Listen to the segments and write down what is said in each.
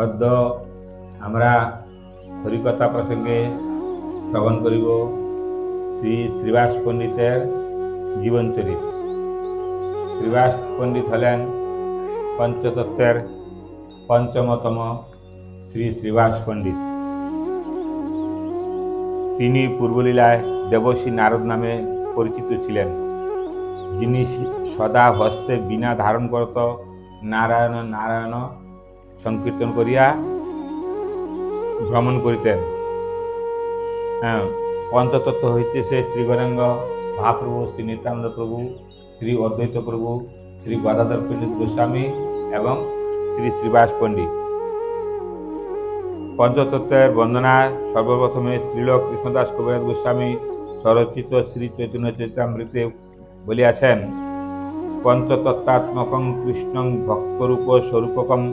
অদ্য আমরা হরিকথা প্রসঙ্গে শ্রবণ করিব শ্রী শ্রীবাস পণ্ডিতের জীবনচরিত। শ্রীবাস পণ্ডিত হলেন পঞ্চতত্ত্বের পঞ্চমতম শ্রী শ্রীবাস পণ্ডিত। তিনি পূর্বলীলায় দেবশ্রী নারদ নামে পরিচিত ছিলেন, যিনি সদা হস্তে বীণা ধারণ করত নারায়ণ নারায়ণ সংকীর্তন করিয়া ভ্রমণ করিতেন। পঞ্চতত্ত্ব হইতেছে শ্রী গৌরাঙ্গ মহাপ্রভু, শ্রী নিত্যানন্দ প্রভু, শ্রী অদ্বৈত প্রভু, শ্রী গদাধর পণ্ডিত গোস্বামী এবং শ্রী শ্রীবাস পণ্ডিত। পঞ্চতত্ত্বের বন্দনা সর্বপ্রথমে শ্রীল কৃষ্ণদাস কবিরাজ গোস্বামী স্বরচিত শ্রী চৈতন্য চরিতামৃতে বলিয়াছেন, পঞ্চতত্ত্বাত্মকং কৃষ্ণং ভক্তরূপ স্বরূপকম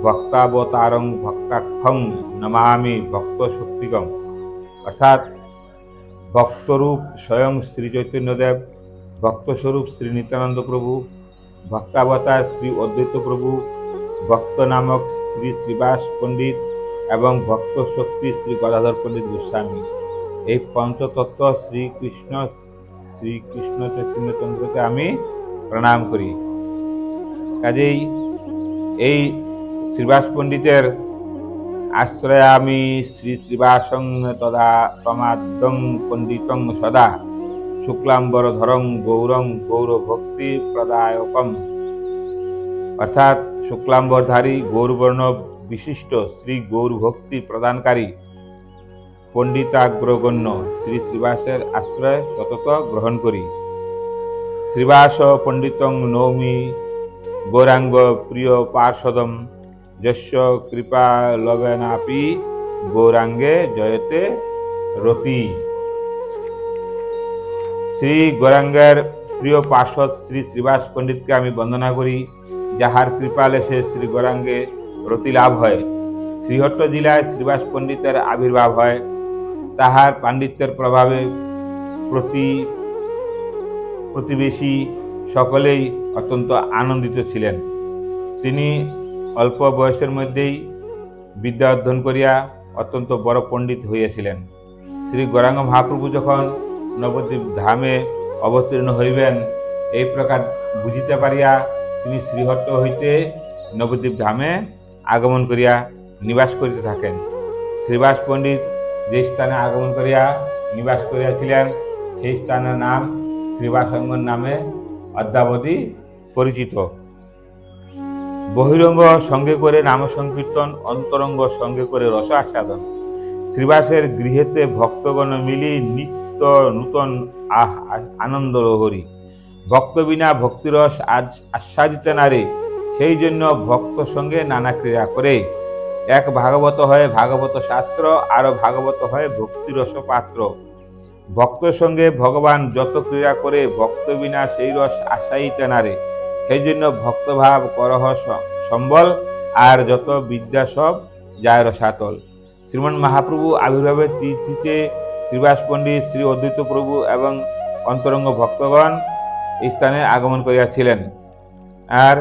ভক্তাবতারং ভক্তাক্ষং নমামি ভক্ত শক্তিকম। অর্থাৎ ভক্তরূপ স্বয়ং শ্রী চৈতন্যদেব, ভক্তস্বরূপ শ্রী নিত্যানন্দ প্রভু, ভক্তাবতার শ্রী অদ্বৈত প্রভু, ভক্ত নামক শ্রী শ্রীবাস পণ্ডিত এবং ভক্ত শক্তি শ্রী গদাধর পণ্ডিত গোস্বামী। এই পঞ্চতত্ত্ব শ্রীকৃষ্ণ চৈতন্যচন্দ্রকে আমি প্রণাম করি। কাজেই এই শ্রীবাস পণ্ডিতের আশ্রয়ে আমি শ্রী শ্রীবাসং তদা প্রমাদং পণ্ডিতং সদা শুক্লাম্বরধরং গৌরং গৌরভক্তি প্রদায়কম। অর্থাৎ শুক্লাম্বরধারী গৌরবর্ণ বিশিষ্ট শ্রী গৌরভক্তি প্রদানকারী পণ্ডিতাগ্রগণ্য শ্রী শ্রীবাসের আশ্রয় সতত গ্রহণ করি। শ্রীবাস পণ্ডিতং নৌমি গৌরাঙ্গ প্রিয় পার্ষদম যস্য কৃপা লবেনাপি গৌরাঙ্গে জয়তে রতি। শ্রী গৌরাঙ্গের প্রিয় পার্ষদ শ্রী শ্রীবাস পণ্ডিতকে আমি বন্দনা করি, যাহার কৃপালেশে শ্রী গৌরাঙ্গে রতি লাভ হয়। শ্রীহট্ট জেলায় শ্রীবাস পণ্ডিতের আবির্ভাব হয়। তাহার পাণ্ডিত্যের প্রভাবে প্রতিবেশী সকলেই অত্যন্ত আনন্দিত ছিলেন। তিনি অল্প বয়সের মধ্যেই বিদ্যা অধ্যয়ন করিয়া অত্যন্ত বড় পণ্ডিত হইয়াছিলেন। শ্রী গৌরাঙ্গ মহাপ্রভু যখন নবদ্বীপ ধামে অবতীর্ণ হইবেন, এই প্রকার বুঝিতে পারিয়া তিনি শ্রীহট্ট হইতে নবদ্বীপ ধামে আগমন করিয়া নিবাস করিতে থাকেন। শ্রীবাস পণ্ডিত যে স্থানে আগমন করিয়া নিবাস করিয়াছিলেন, সেই স্থানের নাম শ্রীবাসঙ্গন নামে অদ্যাবধি পরিচিত। বহিরঙ্গ সঙ্গে করে নাম সংকীর্তন, অন্তরঙ্গ সঙ্গে করে রস আস্বাদন। শ্রীবাসের গৃহেতে ভক্তগণ মিলি নিত্য নূতন আনন্দ লহরী। ভক্ত বিনা ভক্তিরস আজ আস্বাদিতে নারে, সেই জন্য ভক্ত সঙ্গে নানা ক্রিয়া করে। এক ভাগবত হয় ভাগবত শাস্ত্র, আরো ভাগবত হয় ভক্তিরস পাত্র। ভক্ত সঙ্গে ভগবান যত ক্রিয়া করে, ভক্ত বিনা সেই রস আস্বাদিতে নারে, সেই জন্য ভক্তভাব করহ সম্বল, আর যত বিদ্যা সব যায় রসাতল। শ্রীমন মহাপ্রভু আবির্ভাবের তিথিতে শ্রীবাস পণ্ডিত, শ্রী অদ্বৈত প্রভু এবং অন্তরঙ্গ ভক্তগণ এই স্থানে আগমন করিয়াছিলেন। আর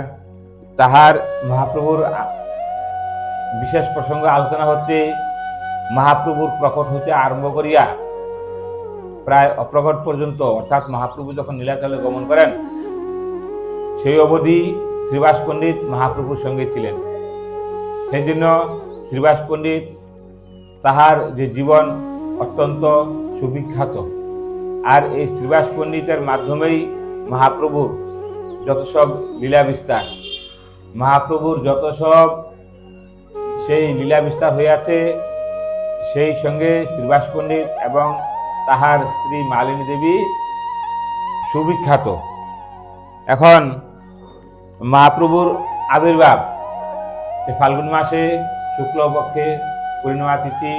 তাহার মহাপ্রভুর বিশেষ প্রসঙ্গ আলোচনা হচ্ছে মহাপ্রভুর প্রকট হইতে আরম্ভ করিয়া প্রায় অপ্রকট পর্যন্ত, অর্থাৎ মহাপ্রভু যখন নীলাচলে গমন করেন সেই অবধি শ্রীবাস পণ্ডিত মহাপ্রভুর সঙ্গে ছিলেন। সেই জন্য শ্রীবাস পণ্ডিত তাহার যে জীবন অত্যন্ত সুবিখ্যাত। আর এই শ্রীবাস পণ্ডিতের মাধ্যমেই মহাপ্রভুর যত সব লীলা বিস্তার, মহাপ্রভুর যত সব সেই লীলা বিস্তার হইয়াছে, সেই সঙ্গে শ্রীবাস পণ্ডিত এবং তাহার স্ত্রী মালিনী দেবী সুবিখ্যাত। এখন মহাপ্রভুর আবির্ভাব ফাল্গুন মাসে শুক্লপক্ষে পূর্ণিমা তিথি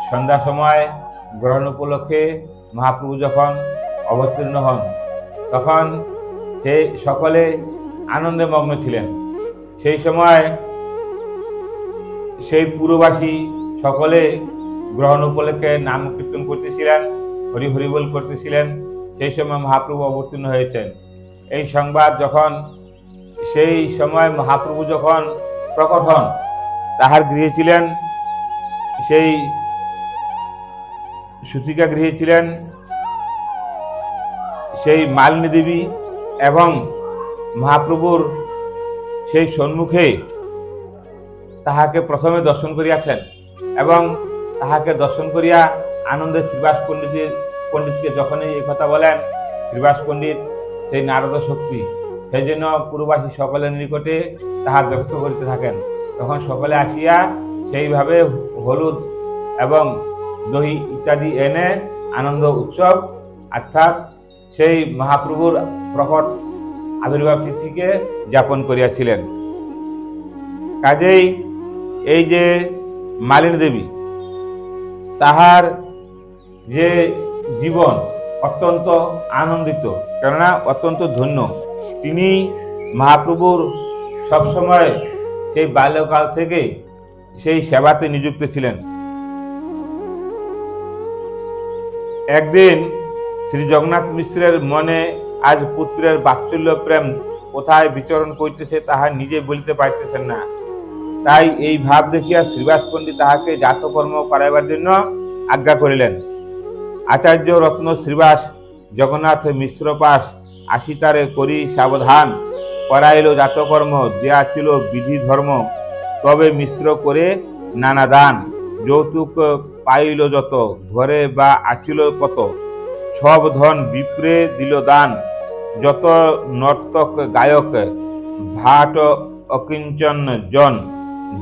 সন্ধ্যা সময় গ্রহণ উপলক্ষে মহাপ্রভু যখন অবতীর্ণ হন, তখন সে সকলে আনন্দে মগ্ন ছিলেন। সেই সময় সেই পুরবাসী সকলে গ্রহণ উপলক্ষে নাম কীর্তন করতেছিলেন, হরি হরি বল করতেছিলেন। সেই সময় মহাপ্রভু অবতীর্ণ হয়েছেন। এই সংবাদ যখন সেই সময় মহাপ্রভু যখন প্রকট হন, তাহার গৃহে ছিলেন সেই সুতিকা গৃহে ছিলেন সেই মালিনী দেবী এবং মহাপ্রভুর সেই সম্মুখে তাহাকে প্রথমে দর্শন করিয়াছেন এবং তাহাকে দর্শন করিয়া আনন্দে শ্রীবাস পণ্ডিতকে যখনই এই কথা বলেন, শ্রীবাস পণ্ডিত সেই নারদ শক্তি সেই জন্য পুরবাসী সকলের নিকটে তাহা ব্যক্ত করিতে থাকেন। তখন সকলে আসিয়া সেইভাবে হলুদ এবং দহি ইত্যাদি এনে আনন্দ উৎসব অর্থাৎ সেই মহাপ্রভুর প্রকট আবির্ভাব তিথিকে যাপন করিয়াছিলেন। কাজেই এই যে মালিনী দেবী তাহার যে জীবন অত্যন্ত আনন্দিত, কেননা অত্যন্ত ধন্য। তিনি মহাপ্রভুর সবসময় সেই বাল্যকাল থেকে সেই সেবাতে নিযুক্ত ছিলেন। একদিন শ্রী জগন্নাথ মিশ্রের মনে আজ পুত্রের বাৎসল্য প্রেম কোথায় বিচরণ করিতেছে তাহা নিজে বলিতে পারিতেছেন না। তাই এই ভাব দেখিয়া শ্রীবাস পণ্ডিত তাহাকে জাতকর্ম করাইবার জন্য আজ্ঞা করিলেন। আচার্য রত্ন শ্রীবাস জগন্নাথ মিশ্র পাশ আসিতারে করি সাবধান, করাইল জাতকর্ম দেয়া ছিল বিধি ধর্ম, তবে মিশ্র করে নানা দান, যৌতুক পাইল যত, ঘরে বা আছিল কত, সব ধন বিপ্রে দিল দান, যত নর্তক গায়ক ভাট অকিঞ্চন জন,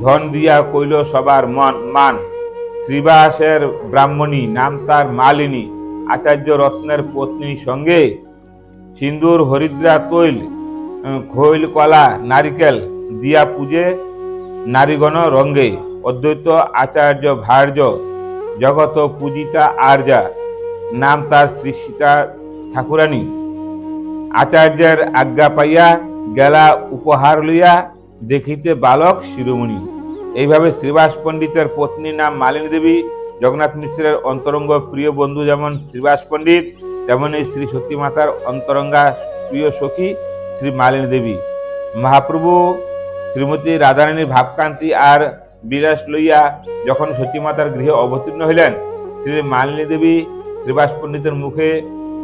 ধন দিয়া কইল সবার মান, শ্রীবাসের ব্রাহ্মণী নাম তার মালিনী, আচার্য রত্নের পত্নীর সঙ্গে সিন্দুর হরিদ্রা তৈল খৈল কলা নারিকেল দিয়া পূজে নারীগণ রঙ্গে, অদ্বৈত আচার্য ভার্য জগত পূজিতা আর্যা, নাম তার শ্রী সীতা ঠাকুরানী, আচার্যের আজ্ঞা পাইয়া গেলা উপহার লইয়া দেখিতে বালক শিরোমণি। এইভাবে শ্রীবাস পণ্ডিতের পত্নীর নাম মালিনী দেবী। জগন্নাথ মিশ্রের অন্তরঙ্গ প্রিয় বন্ধু যেমন শ্রীবাস পণ্ডিত, তেমন এই শ্রী সতী মাতার অন্তরঙ্গা প্রিয় সখী শ্রী মালিনী দেবী। মহাপ্রভু শ্রীমতী রাধারানীর ভাবকান্তি আর বিলাস লইয়া যখন সতী মাতার গৃহে অবতীর্ণ হইলেন, শ্রী মালিনী দেবী শ্রীবাস পণ্ডিতের মুখে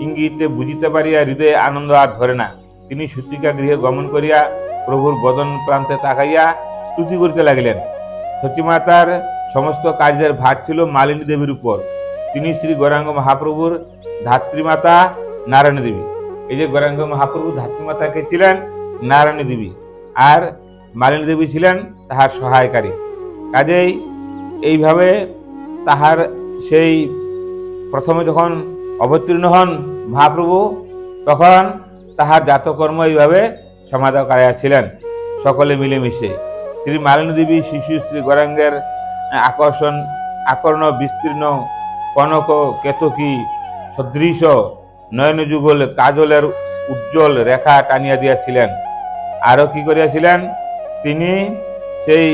ইঙ্গিতে বুঝিতে পারিয়া হৃদয়ে আনন্দ আর ধরে না। তিনি সতীকা গৃহে গমন করিয়া প্রভুর বদন প্রান্তে তাকাইয়া স্তুতি করিতে লাগিলেন। সতীমাতার সমস্ত কার্যের ভার ছিল মালিনী দেবীর উপর। তিনি শ্রী গৌরাঙ্গ মহাপ্রভুর ধাত্রীমাতা নারায়ণী দেবী। এই যে গৌরাঙ্গ মহাপ্রভু ধাত্রীমাতাকে ছিলেন নারায়ণী দেবী, আর মালিনী দেবী ছিলেন তাহার সহায়কারী। কাজেই এইভাবে তাহার সেই প্রথমে যখন অবতীর্ণ হন মহাপ্রভু, তখন তাহার জাতকর্ম এইভাবে সমাধা করাইয়াছিলেন সকলে মিলেমিশে। শ্রী মালিনী দেবী শিশু শ্রী গৌরাঙ্গের আকর্ণ বিস্তীর্ণ কনক কেতকী সদৃশ নয়ন যুগল কাজলের উজ্জ্বল রেখা টানিয়া দিয়াছিলেন। আরো কি করিয়াছিলেন, তিনি সেই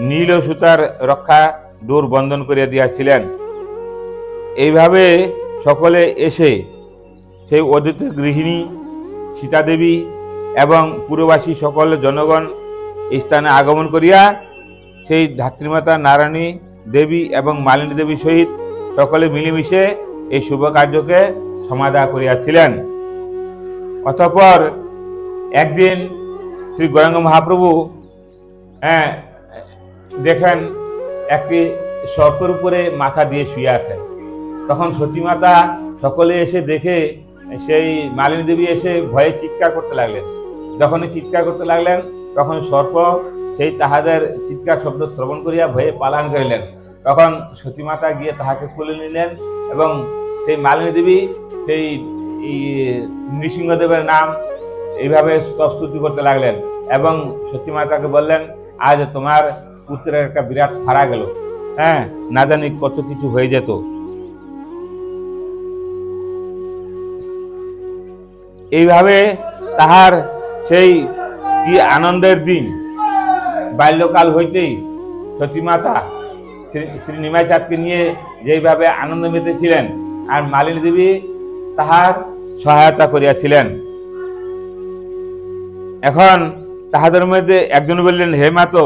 নীল সুতার রক্ষা ডোর বন্ধন করিয়া দিয়াছিলেন। এইভাবে সকলে এসে সেই অদ্বৈত গৃহিণী সীতা দেবী এবং পুরবাসী সকল জনগণ এই স্থানে আগমন করিয়া সেই ধাত্রীমাতা নারায়ণী দেবী এবং মালিনী দেবীর সহিত সকলে মিলেমিশে এই শুভ কার্যকে সমাধা করিয়াছিলেন। অতঃপর একদিন শ্রী গৌরাঙ্গ মহাপ্রভু দেখেন একটি সর্পের উপরে মাথা দিয়ে শুয়ে আছেন। তখন সতীমাতা সকলে এসে দেখে সেই মালিনী দেবী এসে ভয়ে চিৎকার করতে লাগলেন। যখনই চিৎকার করতে লাগলেন, তখন সর্প সেই তাহাদের চিৎকার শব্দ শ্রবণ করিয়া ভয়ে পালান করিলেন। তখন সতীমাতা গিয়ে তাহাকে খুলে নিলেন এবং সেই মালিনী দেবী সেই নৃসিংহদেবের নাম এইভাবে স্তবস্তুতি করতে লাগলেন এবং সতীমাতাকে বললেন, আজ তোমার পুত্রের একটা বিরাট ফাড়া গেল, না জানি কত কিছু হয়ে যেত। এইভাবে তাহার সেই কি আনন্দের দিন। বাল্যকাল হইতেই সতীমাতা শ্রী নিমাই চাঁদকে নিয়ে যেইভাবে আনন্দ মেতেছিলেন, আর মালিনী দেবী তাহার সহায়তা করিয়াছিলেন। এখন তাহাদের মধ্যে একজন বললেন, হে মাতো,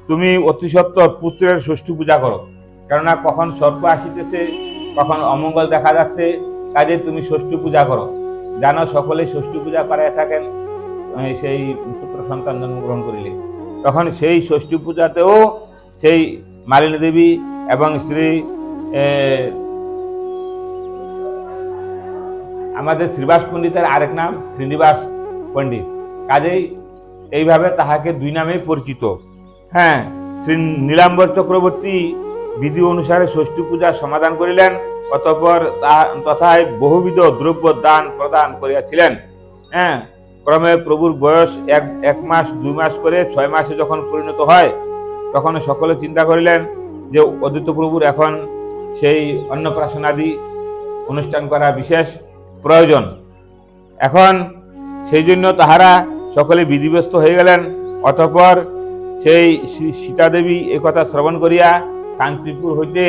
তুমি অতি সত্বর পুত্রের ষষ্ঠী পূজা করো, কেননা কখন সর্প আসিতেছে, কখন অমঙ্গল দেখা যাচ্ছে, কাজে তুমি ষষ্ঠী পূজা করো। জানো সকলেই ষষ্ঠী পূজা করায় থাকেন সেই পুত্র সন্তান জন্মগ্রহণ করিলে। তখন সেই ষষ্ঠী পূজাতেও সেই মালিনী দেবী এবং শ্রী আমাদের শ্রীবাস পণ্ডিতের আরেক নাম শ্রীনিবাস পণ্ডিত, কাজেই এইভাবে তাহাকে দুই নামেই পরিচিত। হ্যাঁ, শ্রী নীলাম্বর চক্রবর্তী বিধি অনুসারে ষষ্ঠী পূজা সমাধান করিলেন, অতঃপর তথায় বহুবিধ দ্রব্য দান প্রদান করিয়াছিলেন। হ্যাঁ, ক্রমে প্রভুর বয়স এক মাস 2 মাস করে 6 মাসে যখন পরিণত হয়, তখন সকলে চিন্তা করিলেন যে অদ্বৈত প্রভুর এখন সেই অন্নপ্রাশনাদি অনুষ্ঠান করা বিশেষ প্রয়োজন। এখন সেই জন্য তাহারা সকলে বিধিব্যস্ত হয়ে গেলেন। অতঃপর সেই সীতাদেবী এই কথা শ্রবণ করিয়া শান্তিপুর হইতে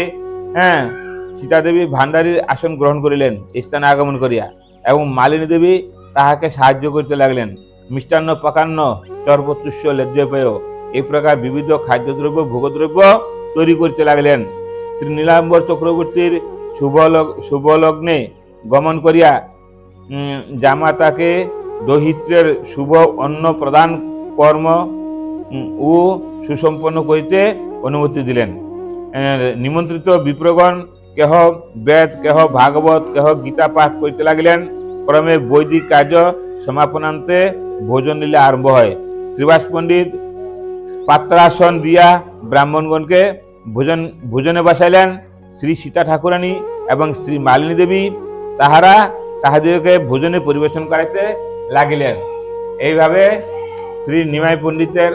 সীতাদেবী ভান্ডারীর আসন গ্রহণ করিলেন স্থানে আগমন করিয়া, এবং মালিনী দেবী তাহাকে সাহায্য করিতে লাগলেন। মিষ্টান্ন পাকান্ন চর্বতুষ্য লেজ্জপেয় এই প্রকার বিবিধ খাদ্যদ্রব্য ভোগদ্রব্য তৈরি করিতে লাগলেন। শ্রী নীলাম্বর চক্রবর্তীর শুভলগ্নে গমন করিয়া জামাতাকে দহিত্রের শুভ অন্ন প্রদান কর্ম ও সুসম্পন্ন করিতে অনুমতি দিলেন। নিমন্ত্রিত বিপ্রগণ কেহ বেদ, কেহ ভাগবত, কেহ গীতা পাঠ করিতে লাগলেন। ক্রমে বৈদিক কার্য সমাপনান্তে ভোজন লীলা আরম্ভ হয়। শ্রীবাস পণ্ডিত পাত্রাসন দিয়া ব্রাহ্মণগণকে ভোজনে বসাইলেন। শ্রী সীতা ঠাকুরানী এবং শ্রী মালিনী দেবী তাহাদেরকে ভোজনে পরিবেশন করাইতে লাগিলেন। এইভাবে শ্রী নিমাই পণ্ডিতের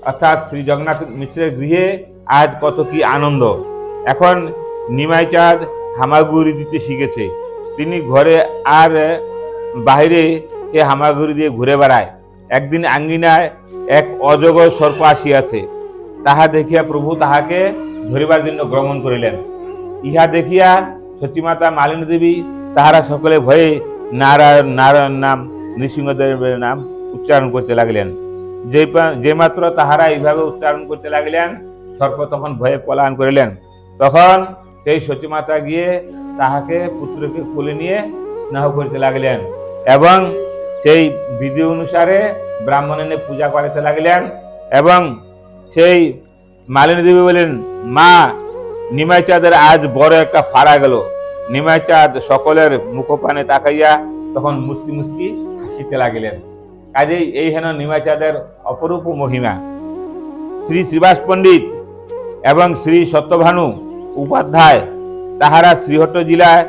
অর্থাৎ শ্রী জগন্নাথ মিশ্রের গৃহে আজ কত কি আনন্দ। এখন নিমাই চাঁদ হামাগুড়ি দিতে শিখেছে। তিনি ঘরে আর বাহিরে সে হামাগুড়ি দিয়ে ঘুরে বেড়ায়। একদিন আঙ্গিনায় এক অজগর সর্প আসিয়াছে, তাহা দেখিয়া প্রভু তাহাকে ধরিবার জন্য গমন করিলেন। ইহা দেখিয়া সতীমাতা মালিনী দেবী তাহারা সকলে ভয়ে নারায়ণ নারায়ণ নাম, নৃসিংহদেবের নাম উচ্চারণ করতে লাগলেন। যে মাত্র তাহারা এইভাবে উচ্চারণ করতে লাগলেন, সর্প তখন ভয়ে পলায়ন করিলেন। তখন সেই সতীমাতা গিয়ে তাহাকে পুত্রকে কোলে নিয়ে স্নেহ করিতে লাগলেন এবং সেই বিধি অনুসারে ব্রাহ্মণ এনে পূজা করিতে লাগলেন। এবং সেই মালিনী দেবী বলেন, মা, নিমাই চাঁদের আজ বড় একটা ফাড়া গেল। নিমাই চাঁদ সকলের মুখপানে তাকাইয়া তখন মুস্কি মুস্কি হাসিতে লাগিলেন। কাজেই এই হেন নিমাই চাঁদের অপরূপ মহিমা। শ্রী শ্রীবাস পণ্ডিত এবং শ্রী সত্যভানু উপাধ্যায় তাহারা শ্রীহট্ট জেলায়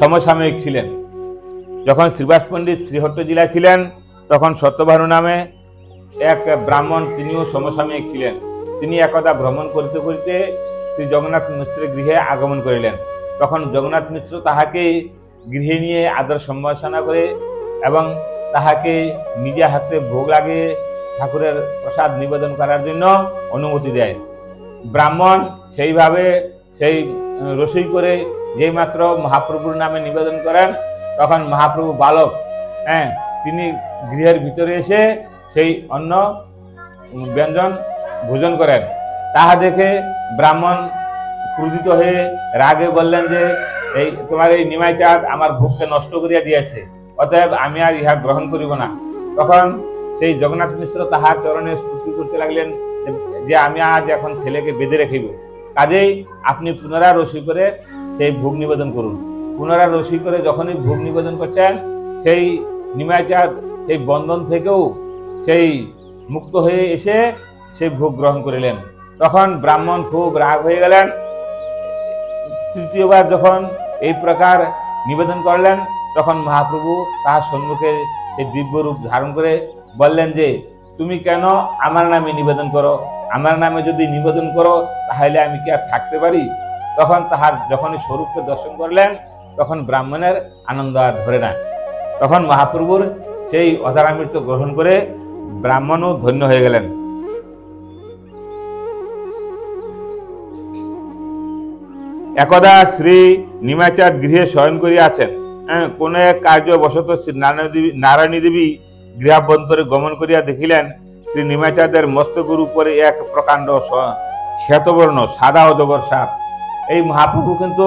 সমসাময়িক ছিলেন। যখন শ্রীবাস পণ্ডিত শ্রীহট্ট জেলায় ছিলেন, তখন সত্যভানু নামে এক ব্রাহ্মণ, তিনিও সমসাময়িক ছিলেন। তিনি একদা ভ্রমণ করিতে করিতে শ্রী জগন্নাথ মিশ্রের গৃহে আগমন করিলেন। তখন জগন্নাথ মিশ্র তাহাকে গৃহে নিয়ে আদর সম্ভাষণা করে এবং তাহাকে নিজে হাতে ভোগ লাগিয়ে ঠাকুরের প্রসাদ নিবেদন করার জন্য অনুমতি দেয়। ব্রাহ্মণ সেইভাবে সেই রসই করে যেই মাত্র মহাপ্রভুর নামে নিবেদন করেন, তখন মহাপ্রভু বালক তিনি গৃহের ভিতরে এসে সেই অন্ন ব্যঞ্জন ভোজন করেন। তাহা দেখে ব্রাহ্মণ ক্রোধিত হয়ে রাগে বললেন যে এই তোমার এই নিমাই চাঁদ আমার ভোগকে নষ্ট করিয়া দিয়েছে, অতএব আমি আর ইহা গ্রহণ করিব না। তখন সেই জগন্নাথ মিশ্র তাহার চরণে স্তুতি করতে লাগলেন যে আমি আজ এখন ছেলেকে বেঁধে রেখিব, কাজেই আপনি পুনরায় রসই করে সেই ভোগ নিবেদন করুন। পুনরায় রসই করে যখনই ভোগ নিবেদন করছেন, সেই নিমাই চাঁদ সেই বন্ধন থেকেও সেই মুক্ত হয়ে এসে সেই ভোগ গ্রহণ করিলেন। তখন ব্রাহ্মণ খুব রাগ হয়ে গেলেন। তৃতীয়বার যখন এই প্রকার নিবেদন করলেন, তখন মহাপ্রভু তাহার সম্মুখে সেই দিব্য রূপ ধারণ করে বললেন যে তুমি কেন আমার নামে নিবেদন করো? আমার নামে যদি নিবেদন করো তাহলে আমি কি আর থাকতে পারি? তখন তাহার যখনই স্বরূপকে দর্শন করলেন, তখন ব্রাহ্মণের আনন্দ আর ধরে না। তখন মহাপ্রভুর সেই অধারামৃত গ্রহণ করে ব্রাহ্মণও ধন্য হয়ে গেলেন। একদা শ্রী নিমাইচাঁদ গৃহে শয়ন করিয়া আছেন। কোন এক কার্যবশত শ্রী নারায়ণী দেবী গৃহাভ্যন্তরে গমন করিয়া দেখিলেন শ্রী নিমাইচাঁদের মস্তকের উপরে এক প্রকাণ্ড শ্বেতবর্ণ সাদা অজগর সাপ। এই মহাপ্রভু কিন্তু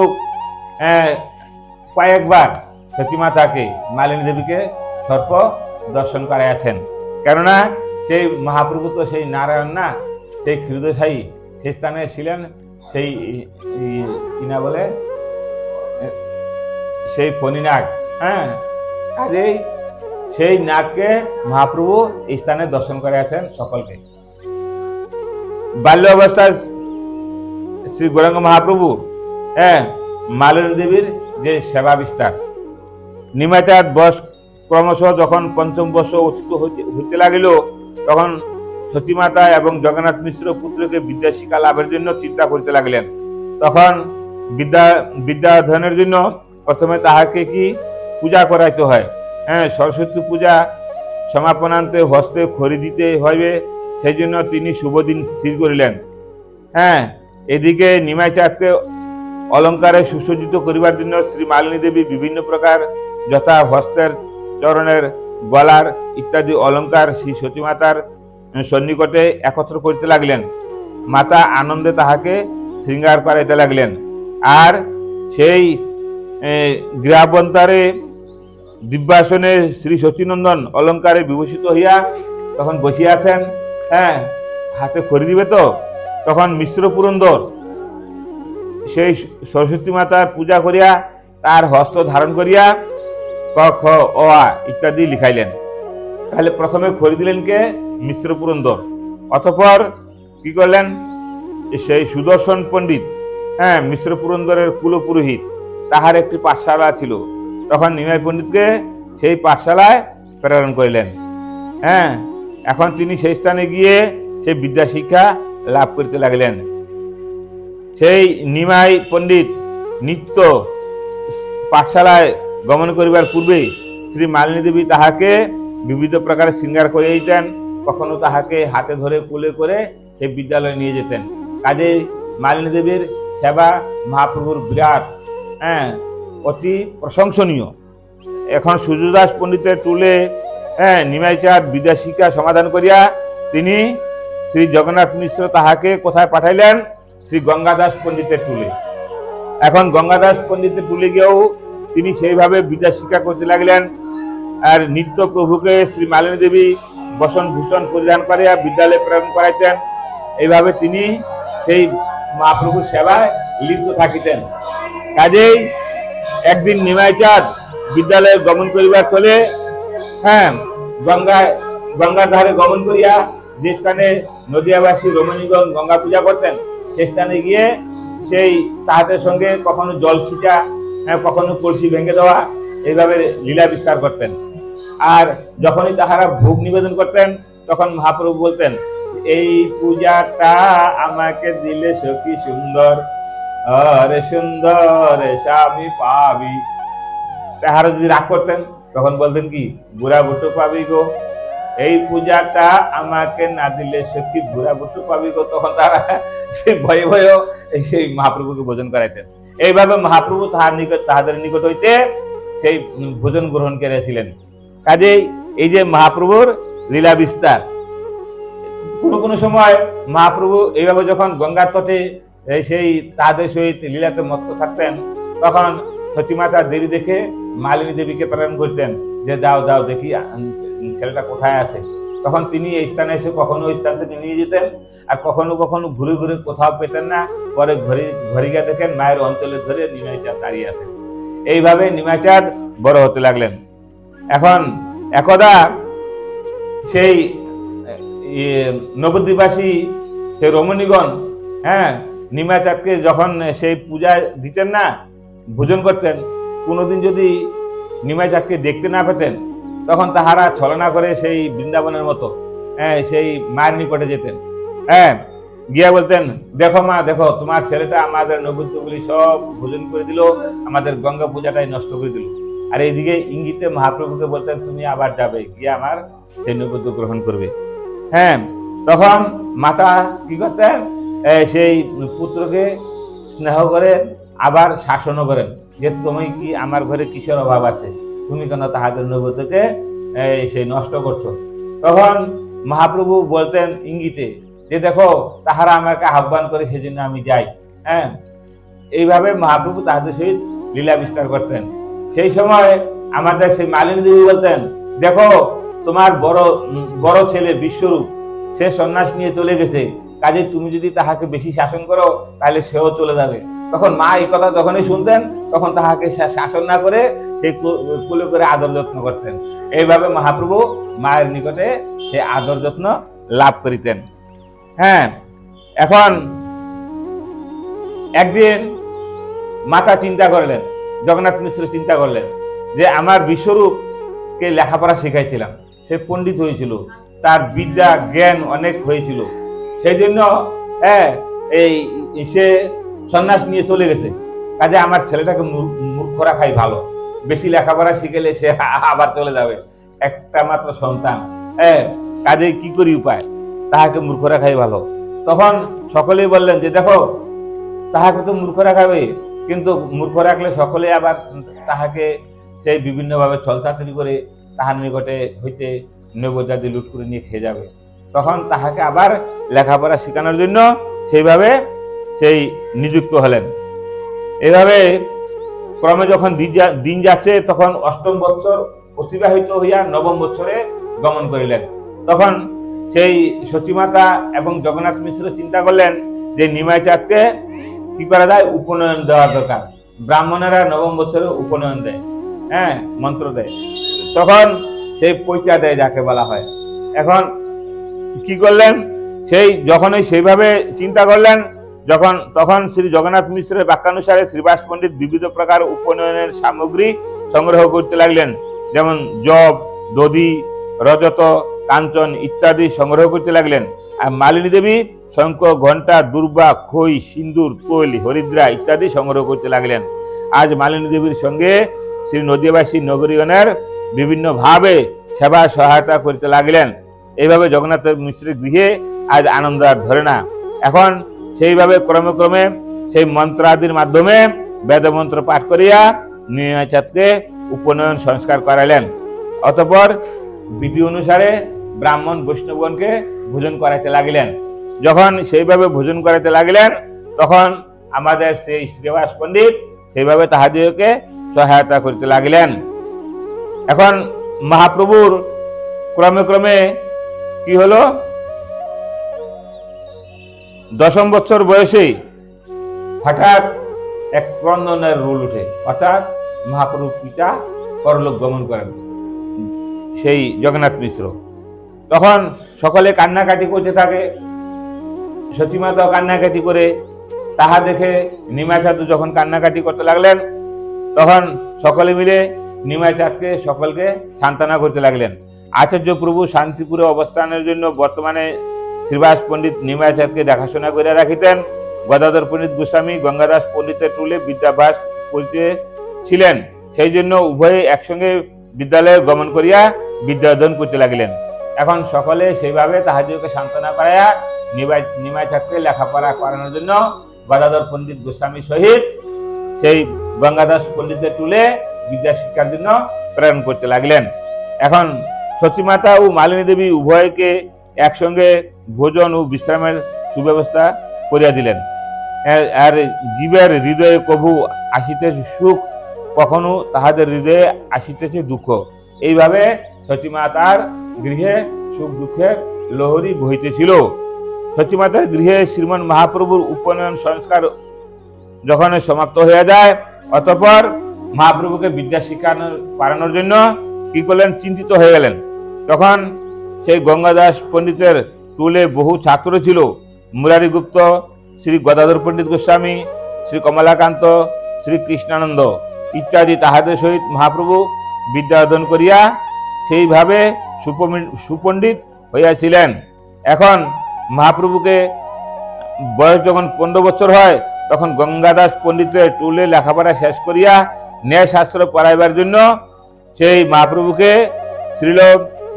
কয়েকবার সতীমাতাকে মালিনী দেবীকে সর্প দর্শন করাইয়াছেন। কেননা সেই মহাপ্রভু তো সেই নারায়ণ না, সেই ক্ষীরোদশায়ী সেই স্থানে ছিলেন, সেই কিনা বলে সেই ফণিনাগ। কাজেই সেই নাগকে মহাপ্রভু এই স্থানে দর্শন করিয়াছেন সকলকে। বাল্য অবস্থায় শ্রী গৌরাঙ্গ মহাপ্রভু মালিনী দেবীর যে সেবা বিস্তার, নিমাইচাঁদ বয়স ক্রমশ যখন পঞ্চম বর্ষ অতীত হইতে লাগিল, তখন সতীমাতা এবং জগন্নাথ মিশ্র পুত্রকে বিদ্যা শিক্ষা লাভের জন্য চিন্তা করিতে লাগিলেন। তখন বিদ্যা অধ্যয়নের জন্য প্রথমে তাহাকে কি পূজা করাইতে হয়। সরস্বতী পূজা সমাপনান্তে হস্তে খড়ি দিতে হইবে, সেই জন্য তিনি শুভ দিন স্থির করিলেন। এদিকে নিমাইচাঁদকে অলঙ্কারে সুসজ্জিত করিবার জন্য শ্রী মালিনী দেবী বিভিন্ন প্রকার যথা হস্তের, চরণের, গলার ইত্যাদি অলঙ্কার শ্রী সতীমাতার সন্নিকটে একত্র করিতে লাগলেন। মাতা আনন্দে তাহাকে শৃঙ্গার করাইতে লাগলেন। আর সেই গৃহাভ্যন্তরে দিব্যাসনে শ্রী সতীনন্দন অলঙ্কারে বিভূষিত হইয়া তখন বসিয়া আছেন। হাতে খড়ি দিবে তো, তখন মিশ্র পুরন্দর সেই সরস্বতী মাতার পূজা করিয়া তার হস্ত ধারণ করিয়া ক খ অ আ ইত্যাদি লিখাইলেন। তাহলে প্রথমে খড়ি দিলেন কে? মিশ্র পুরন্দর। অতঃপর কি করলেন? সেই সুদর্শন পণ্ডিত, মিশ্র পুরন্দরের কুলপুরোহিত, তাহার একটি পাঠশালা ছিল। তখন নিমাই পণ্ডিতকে সেই পাঠশালায় প্রেরণ করিলেন। এখন তিনি সেই স্থানে গিয়ে সেই বিদ্যা শিক্ষা লাভ করতে লাগলেন। সেই নিমাই পণ্ডিত নিত্য পাঠশালায় গমন করিবার পূর্বে শ্রী মালিনী দেবী তাহাকে বিবিধ প্রকার শৃঙ্গার করিয়াইতেন। কখনো তাহাকে হাতে ধরে কোলে করে সেই বিদ্যালয়ে নিয়ে যেতেন। কাজেই মালিনী দেবীর সেবা মহাপ্রভুর বিরাট অতি প্রশংসনীয়। এখন সূর্যদাস পণ্ডিতের টুলে নিমাইচাঁদ বিদ্যা শিক্ষা সমাধান করিয়া তিনি শ্রী জগন্নাথ মিশ্র তাহাকে কোথায় পাঠাইলেন? শ্রী গঙ্গাদাস পণ্ডিতের টুলে। এখন গঙ্গাদাস পণ্ডিতের টুলে গিয়েও তিনি সেইভাবে বিদ্যা শিক্ষা করতে লাগলেন। আর নিত্য প্রভুকে শ্রী মালিনী দেবী বসন ভূষণ পরিধান করিয়া বিদ্যালয়ে প্রেরণ করাইতেন। এইভাবে তিনি সেই মহাপ্রভুর সেবায় লিপ্ত থাকিতেন। কাজেই একদিন নিমাইচাঁদ বিদ্যালয়ে গমন করিবার চলে গঙ্গার ধারে গমন করিয়া যে স্থানে নদিয়াবাসী রমণীগণ গঙ্গা পূজা করতেন, সে স্থানে গিয়ে সেই তাহাদের সঙ্গে কখনো জল ছিটা, কখনো কলসি ভেঙে দেওয়া, এইভাবে লীলা বিস্তার করতেন। আর যখনই তাহারা ভোগ নিবেদন করতেন, তখন মহাপ্রভু বলতেন, এই পূজাটা আমাকে দিলে সখী সুন্দর, আরে সুন্দর স্বামী পাবি। তাহারা যদি রাগ করতেন, তখন বলতেন কি, বুড়া বুটো পাবি গো, এই পূজাটা আমাকে না দিলে সত্যি বুড়া বুটো পাবি গো। তখন তারা সেই ভয়ে ভয়ে সেই মহাপ্রভুকে ভোজন করাইতেন। এইভাবে মহাপ্রভু তাহাদের নিকট হইতে সেই ভোজন গ্রহণ করেছিলেন। কাজেই এই যে মহাপ্রভুর লীলা বিস্তার, কোনো কোনো সময় মহাপ্রভু এইভাবে যখন গঙ্গার তটে সেই তাদের সহিত লীলাতে মত্ত থাকতেন, তখন সতীমাতা দেবী দেখে মালিনী দেবীকে প্রেরণ করতেন যে যাও যাও দেখি ছেলেটা কোথায় আছে। তখন তিনি এই স্থানে এসে কখনো ওই স্থান থেকে নিয়ে যেতেন, আর কখনো কখনো ঘুরে ঘুরে কোথাও পেতেন না। পরে ঘরে গিয়ে দেখেন মায়ের অঞ্চলে ধরে নিমাইচাঁদ দাঁড়িয়ে আছেন। এইভাবে নিমাইচাঁদ বড় হতে লাগলেন। এখন একদা সেই নবদ্বীপবাসী সেই রমণীগণ নিমাইচাঁদকে যখন সেই পূজা দিতেন না, ভোজন করতেন, কোনোদিন যদি নিমাইচাঁদকে দেখতে না পেতেন, তখন তাহারা ছলনা করে সেই বৃন্দাবনের মতো সেই মায়ের নিকটে যেতেন। গিয়া বলতেন, দেখো মা, দেখো তোমার ছেলেটা আমাদের নৈবেদ্যগুলি সব ভোজন করে দিল, আমাদের গঙ্গা পূজাটাই নষ্ট করে দিল। আর এইদিকে ইঙ্গিতে মহাপ্রভুকে বলতেন, তুমি আবার যাবে, গিয়ে আমার সেই নৈবেদ্য গ্রহণ করবে। তখন মাতা কি করতেন? সেই পুত্রকে স্নেহ করে আবার শাসনও করেন যে তুমি কি আমার ঘরে কিসের অভাব আছে, তুমি কেন তাহাদের নৈবেদ্যকে সেই নষ্ট করছো। তখন মহাপ্রভু বলতেন ইঙ্গিতে যে দেখো তাহারা আমাকে আহ্বান করে সেজন্য আমি যাই। হ্যাঁ, এইভাবে মহাপ্রভু তাহাদের সহিত লীলা বিস্তার করতেন। সেই সময় আমাদের সেই মালিনী দেবী বলতেন দেখো তোমার বড় ছেলে বিশ্বরূপ সে সন্ন্যাস নিয়ে চলে গেছে, কাজে তুমি যদি তাহাকে বেশি শাসন করো তাহলে সেও চলে যাবে। তখন মা এই কথা যখনই শুনতেন তখন তাহাকে শাসন না করে সেই কুলে করে আদর যত্ন করতেন। এইভাবে মহাপ্রভু মায়ের নিকটে সে আদর যত্ন লাভ করিতেন। হ্যাঁ, এখন একদিন মাতা চিন্তা করলেন, জগন্নাথ মিশ্র চিন্তা করলেন যে আমার বিশ্বরূপকে লেখাপড়া শিখাইছিলাম, সে পণ্ডিত হয়েছিল, তার বিদ্যা জ্ঞান অনেক হয়েছিল, সেই জন্য এই সে সন্ন্যাস নিয়ে চলে গেছে, কাজে আমার ছেলেটাকে মূর্খ রাখাই ভালো, বেশি লেখাপড়া শিখেলে সে আবার চলে যাবে, একটা মাত্র সন্তান, কাজে কি করি উপায়, তাহাকে মূর্খ রাখাই ভালো। তখন সকলেই বললেন যে দেখো তাহাকে তো মূর্খ রাখাবে, কিন্তু মূর্খ রাখলে সকলে আবার তাহাকে সেই বিভিন্নভাবে ছলচাতুরি করে তাহার নিকটে হইতে নৈবেদ্যাদি লুট করে নিয়ে খেয়ে যাবে। তখন তাহাকে আবার লেখাপড়া শেখানোর জন্য সেইভাবে সেই নিযুক্ত হলেন। এভাবে ক্রমে যখন দিন যাচ্ছে তখন ৮ম বৎসর অতিবাহিত হইয়া ৯ম বৎসরে গমন করিলেন। তখন সেই সতীমাতা এবং জগন্নাথ মিশ্র চিন্তা করলেন যে নিমাই চাঁদকে কি করা যায়, উপনয়ন দেওয়া দরকার। ব্রাহ্মণেরা ৯ম বছরে উপনয়ন দেয়, হ্যাঁ, মন্ত্র দেয়, তখন সেই পৈতা দেয় যাকে বলা হয়। এখন কি করলেন, সেই যখনই সেইভাবে চিন্তা করলেন তখন শ্রী জগন্নাথ মিশ্রের বাক্যানুসারে শ্রীবাস পণ্ডিত বিবিধ প্রকার উপনয়নের সামগ্রী সংগ্রহ করতে লাগলেন, যেমন জব, দধি, রজত, কাঞ্চন ইত্যাদি সংগ্রহ করতে লাগলেন। আর মালিনী দেবী শঙ্খ, ঘণ্টা, দুর্বা, খই, সিন্দুর, তৈল, হরিদ্রা ইত্যাদি সংগ্রহ করতে লাগলেন। আজ মালিনী দেবীর সঙ্গে শ্রী নদীবাসী নগরীগণের বিভিন্ন ভাবে সেবা সহায়তা করতে লাগলেন। এইভাবে জগন্নাথ মিশ্রের গৃহে আজ আনন্দ আর ধরে না। এখন সেইভাবে ক্রমে ক্রমে সেই মন্ত্রাদির মাধ্যমে বেদমন্ত্র পাঠ করিয়া নিমাই চাঁদকে উপনয়ন সংস্কার করাইলেন। অতঃপর বিধি অনুসারে ব্রাহ্মণ বৈষ্ণবগণকে ভোজন করাইতে লাগিলেন। যখন সেইভাবে ভোজন করাইতে লাগিলেন তখন আমাদের সেই শ্রীবাস পণ্ডিত সেইভাবে তাহাদিগকে সহায়তা করিতে লাগিলেন। এখন মহাপ্রভুর ক্রমে ক্রমে কি হলো, ১০ম বৎসর বয়সে হঠাৎ এক ক্রন্দনের রোল উঠে, অর্থাৎ মহাপ্রভু পিতা পরলোক গমন করেন সেই জগন্নাথ মিশ্র। তখন সকলে কান্নাকাটি করতে থাকে, সতীমাতাও কান্নাকাটি করে, তাহা দেখে নিমাই চাঁদ যখন কান্নাকাটি করতে লাগলেন তখন সকলে মিলে নিমাই চাঁদকে সকলকে সান্ত্বনা করতে লাগলেন। আচার্য প্রভু শান্তিপুরে অবস্থানের জন্য বর্তমানে শ্রীবাস পণ্ডিত নিমাই চাঁদকে দেখাশোনা করে রাখিতেন। গদাধর পণ্ডিত গোস্বামী গঙ্গাদাস পণ্ডিতের টুলে বিদ্যাভ্যাস করিতে ছিলেন, সেই জন্য উভয়ে একসঙ্গে বিদ্যালয়ে গমন করিয়া বিদ্যা অধ্যয়ন করতে লাগিলেন। এখন সকলে সেইভাবে তাহাদিগকে সান্ত্বনা করাইয়া নিমাই চাঁদকে লেখাপড়া করানোর জন্য গদাধর পণ্ডিত গোস্বামী সহিত সেই গঙ্গাদাস পণ্ডিতের টুলে বিদ্যা শিক্ষার জন্য প্রেরণ করতে লাগলেন। এখন সতীমাতা ও মালিনী দেবী উভয়কে একসঙ্গে ভোজন ও বিশ্রামের সুব্যবস্থা করিয়া দিলেন। আর জীবের হৃদয়ে কভু আসিতেছে সুখ, কখনো তাহাদের হৃদয়ে আসিতেছে দুঃখ। এইভাবে সতীমাতার গৃহে সুখ দুঃখের লহরী বহিতেছিল। সতীমাতার গৃহে শ্রীমন মহাপ্রভুর উপনয়ন সংস্কার যখন সমাপ্ত হয়ে যায়, অতঃপর মহাপ্রভুকে বিদ্যা শিক্ষানোর করানোর জন্য কি করলেন, চিন্তিত হয়ে গেলেন। তখন সেই গঙ্গাদাস পণ্ডিতের টুলে বহু ছাত্র ছিল, মুরারি গুপ্ত, শ্রী গদাধর পণ্ডিত গোস্বামী, শ্রী কমলাকান্ত, শ্রী কৃষ্ণানন্দ ইত্যাদি তাহাদের সহিত মহাপ্রভু বিদ্যা অধ্যয়ন করিয়া সেইভাবে সুপণ্ডিত হইয়াছিলেন। এখন মহাপ্রভুকে বয়স যখন ১৫ বছর হয় তখন গঙ্গাদাস পণ্ডিতের টুলে লেখাপড়া শেষ করিয়া ন্যায় শাস্ত্র পড়াইবার জন্য সেই মহাপ্রভুকে শ্রীল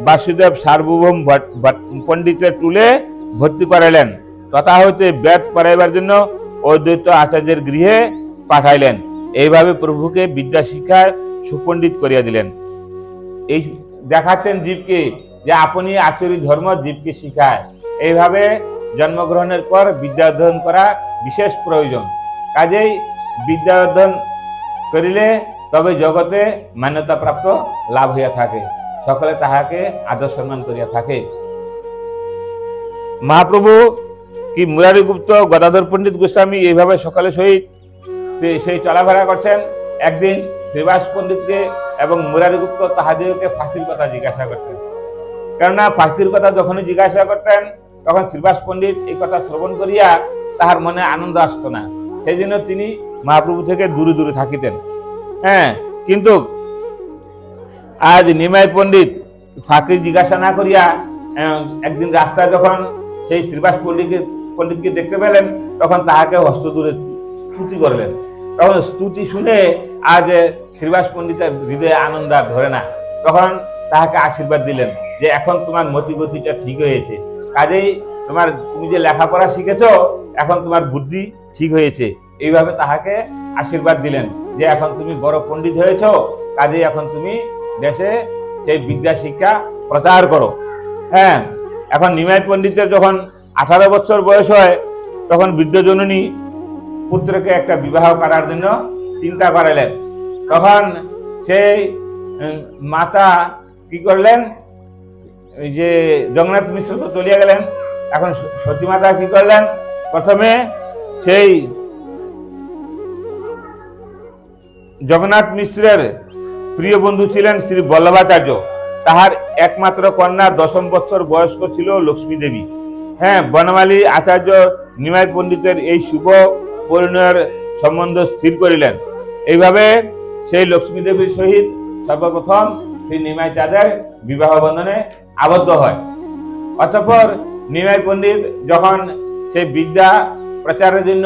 বাসুদেব সার্বভৌম পণ্ডিতের টুলে ভর্তি করাইলেন, তথা হইতে বেদ পড়াইবার জন্য অদ্বৈত আচার্যের গৃহে পাঠাইলেন। এইভাবে প্রভুকে বিদ্যা শিক্ষায় সুপণ্ডিত করিয়া দিলেন। এই দেখাচ্ছেন জীবকে যে আপনি আচরি ধর্ম জীবকে শিখায়। এইভাবে জন্মগ্রহণের পর বিদ্যা অধ্যয়ন করা বিশেষ প্রয়োজন। কাজেই বিদ্যা অধ্যয়ন করিলে তবে জগতে মান্যতাপ্রাপ্ত লাভ হইয়া থাকে, সকলে তাহাকে আদর সম্মান করিয়া থাকে। মহাপ্রভু কি মুরারি গুপ্ত গদাধর পণ্ডিত গোস্বামী এইভাবে সকলের সহিত সেই চলাফেরা করছেন। একদিন শ্রীবাস পণ্ডিতকে এবং মুরারি গুপ্ত তাহাদেরকে ফাঁসির কথা জিজ্ঞাসা করতেন। কেননা ফাঁসির কথা যখনই জিজ্ঞাসা করতেন তখন শ্রীবাস পণ্ডিত এই কথা শ্রবণ করিয়া তাহার মনে আনন্দ আসতো না, সেই জন্য তিনি মহাপ্রভু থেকে দূরে দূরে থাকিতেন। হ্যাঁ, কিন্তু আজ নিমাই পণ্ডিত ফাঁকি জিজ্ঞাসা না করিয়া একদিন রাস্তায় যখন সেই শ্রীবাস পণ্ডিতকে দেখতে পেলেন তখন তাহাকে হস্ত দূরে স্তুতি করলেন। তখন স্তুতি শুনে আজ শ্রীবাস পণ্ডিতের হৃদয়ে আনন্দ আর ধরে না, তখন তাহাকে আশীর্বাদ দিলেন যে এখন তোমার মতিগতিটা ঠিক হয়েছে, কাজেই তুমি যে লেখাপড়া শিখেছ এখন তোমার বুদ্ধি ঠিক হয়েছে। এইভাবে তাহাকে আশীর্বাদ দিলেন যে এখন তুমি বড় পণ্ডিত হয়েছ, কাজেই এখন তুমি দেশে সেই বিদ্যা শিক্ষা প্রচার করো। হ্যাঁ, এখন নিমাই পণ্ডিতের যখন 18 বছর বয়স হয় তখন বৃদ্ধজননী পুত্রকে একটা বিবাহ করার জন্য চিন্তা করালেন। তখন সেই মাতা কি করলেন, যে জগন্নাথ মিশ্র তো চলিয়া গেলেন, এখন সতী মাতা কি করলেন, প্রথমে সেই জগন্নাথ মিশ্রের প্রিয় বন্ধু ছিলেন শ্রী বল্লভাচার্য, তাহার একমাত্র কন্যা 10 বছর বয়স্ক ছিল লক্ষ্মী দেবী। হ্যাঁ, বনমালী আচার্য নিমাই পণ্ডিতের এই শুভ পরিণয়ের সম্বন্ধ স্থির করিলেন। এইভাবে সেই লক্ষ্মী দেবীর সহিত সর্বপ্রথম সেই নিমাই চাঁদের বিবাহ বন্ধনে আবদ্ধ হয়। অতঃপর নিমাই পণ্ডিত যখন সেই বিদ্যা প্রচারের জন্য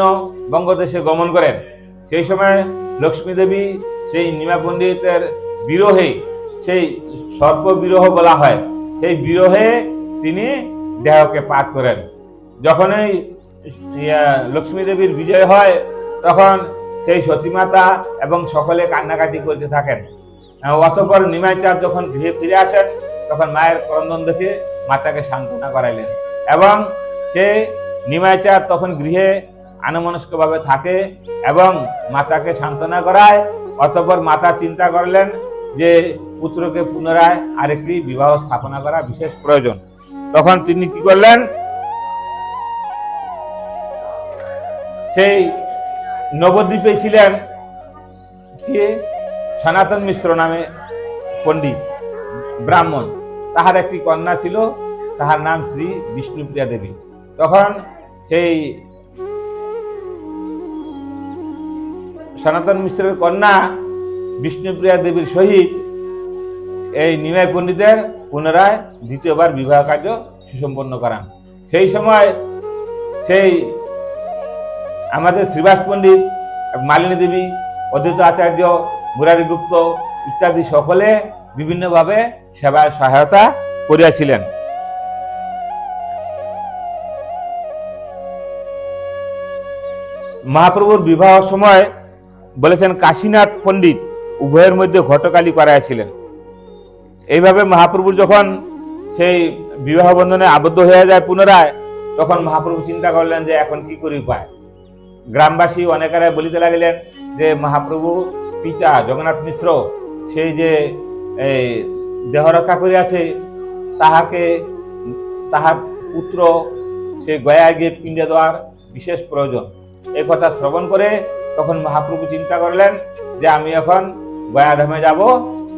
বঙ্গদেশে গমন করেন, সেই সময় লক্ষ্মী দেবী সেই নিমাই পণ্ডিতের বিরহে, সেই সর্প বিরহ বলা হয়, সেই বিরহে তিনি দেহকে পাত করেন। যখনই লক্ষ্মী দেবীর বিজয় হয় তখন সেই সতীমাতা এবং সকলে কান্নাকাটি করতে থাকেন। অতঃপর নিমাই চাঁদ যখন গৃহে ফিরে আসেন তখন মায়ের ক্রন্দন দেখে মাতাকে সান্ত্বনা করাইলেন এবং সে নিমাই চাঁদ তখন গৃহে আনমনস্কভাবে থাকে এবং মাতাকে সান্ত্বনা করায়। অতঃপর মাতা চিন্তা করলেন যে পুত্রকে পুনরায় আরেকটি বিবাহ স্থাপনা করা বিশেষ প্রয়োজন। তখন তিনি কি করলেন, সেই নবদ্বীপে ছিলেন কে সনাতন মিশ্র নামে পণ্ডিত ব্রাহ্মণ, তাহার একটি কন্যা ছিল, তাহার নাম শ্রী বিষ্ণুপ্রিয়া দেবী। তখন সেই সনাতন মিশ্রের কন্যা বিষ্ণুপ্রিয়া দেবীর সহিত এই নিমাই পণ্ডিতের পুনরায় দ্বিতীয়বার বিবাহ কার্য সুসম্পন্ন করান। সেই সময় সেই আমাদের শ্রীবাস পণ্ডিত, মালিনী দেবী, অদ্বৈত আচার্য, মুরারি গুপ্ত ইত্যাদি সকলে বিভিন্নভাবে সেবায় সহায়তা করিয়াছিলেন। মহাপ্রভুর বিবাহ সময় বলেছেন কাশীনাথ পণ্ডিত উভয়ের মধ্যে ঘটকালি করাইছিলেন। এইভাবে মহাপ্রভু যখন সেই বিবাহ বন্ধনে আবদ্ধ হয়ে যায় পুনরায়, তখন মহাপ্রভু চিন্তা করলেন যে এখন কি করি উপায়। গ্রামবাসী অনেকেরা বলিতে লাগিলেন যে মহাপ্রভু পিতা জগন্নাথ মিশ্র সেই যে দেহ রক্ষা করিয়াছে, তাহার পুত্র সে গয়া গিয়ে পিণ্ড দেওয়ার বিশেষ প্রয়োজন। এই কথা শ্রবণ করে তখন মহাপ্রভু চিন্তা করলেন যে আমি এখন গয়াধামে যাব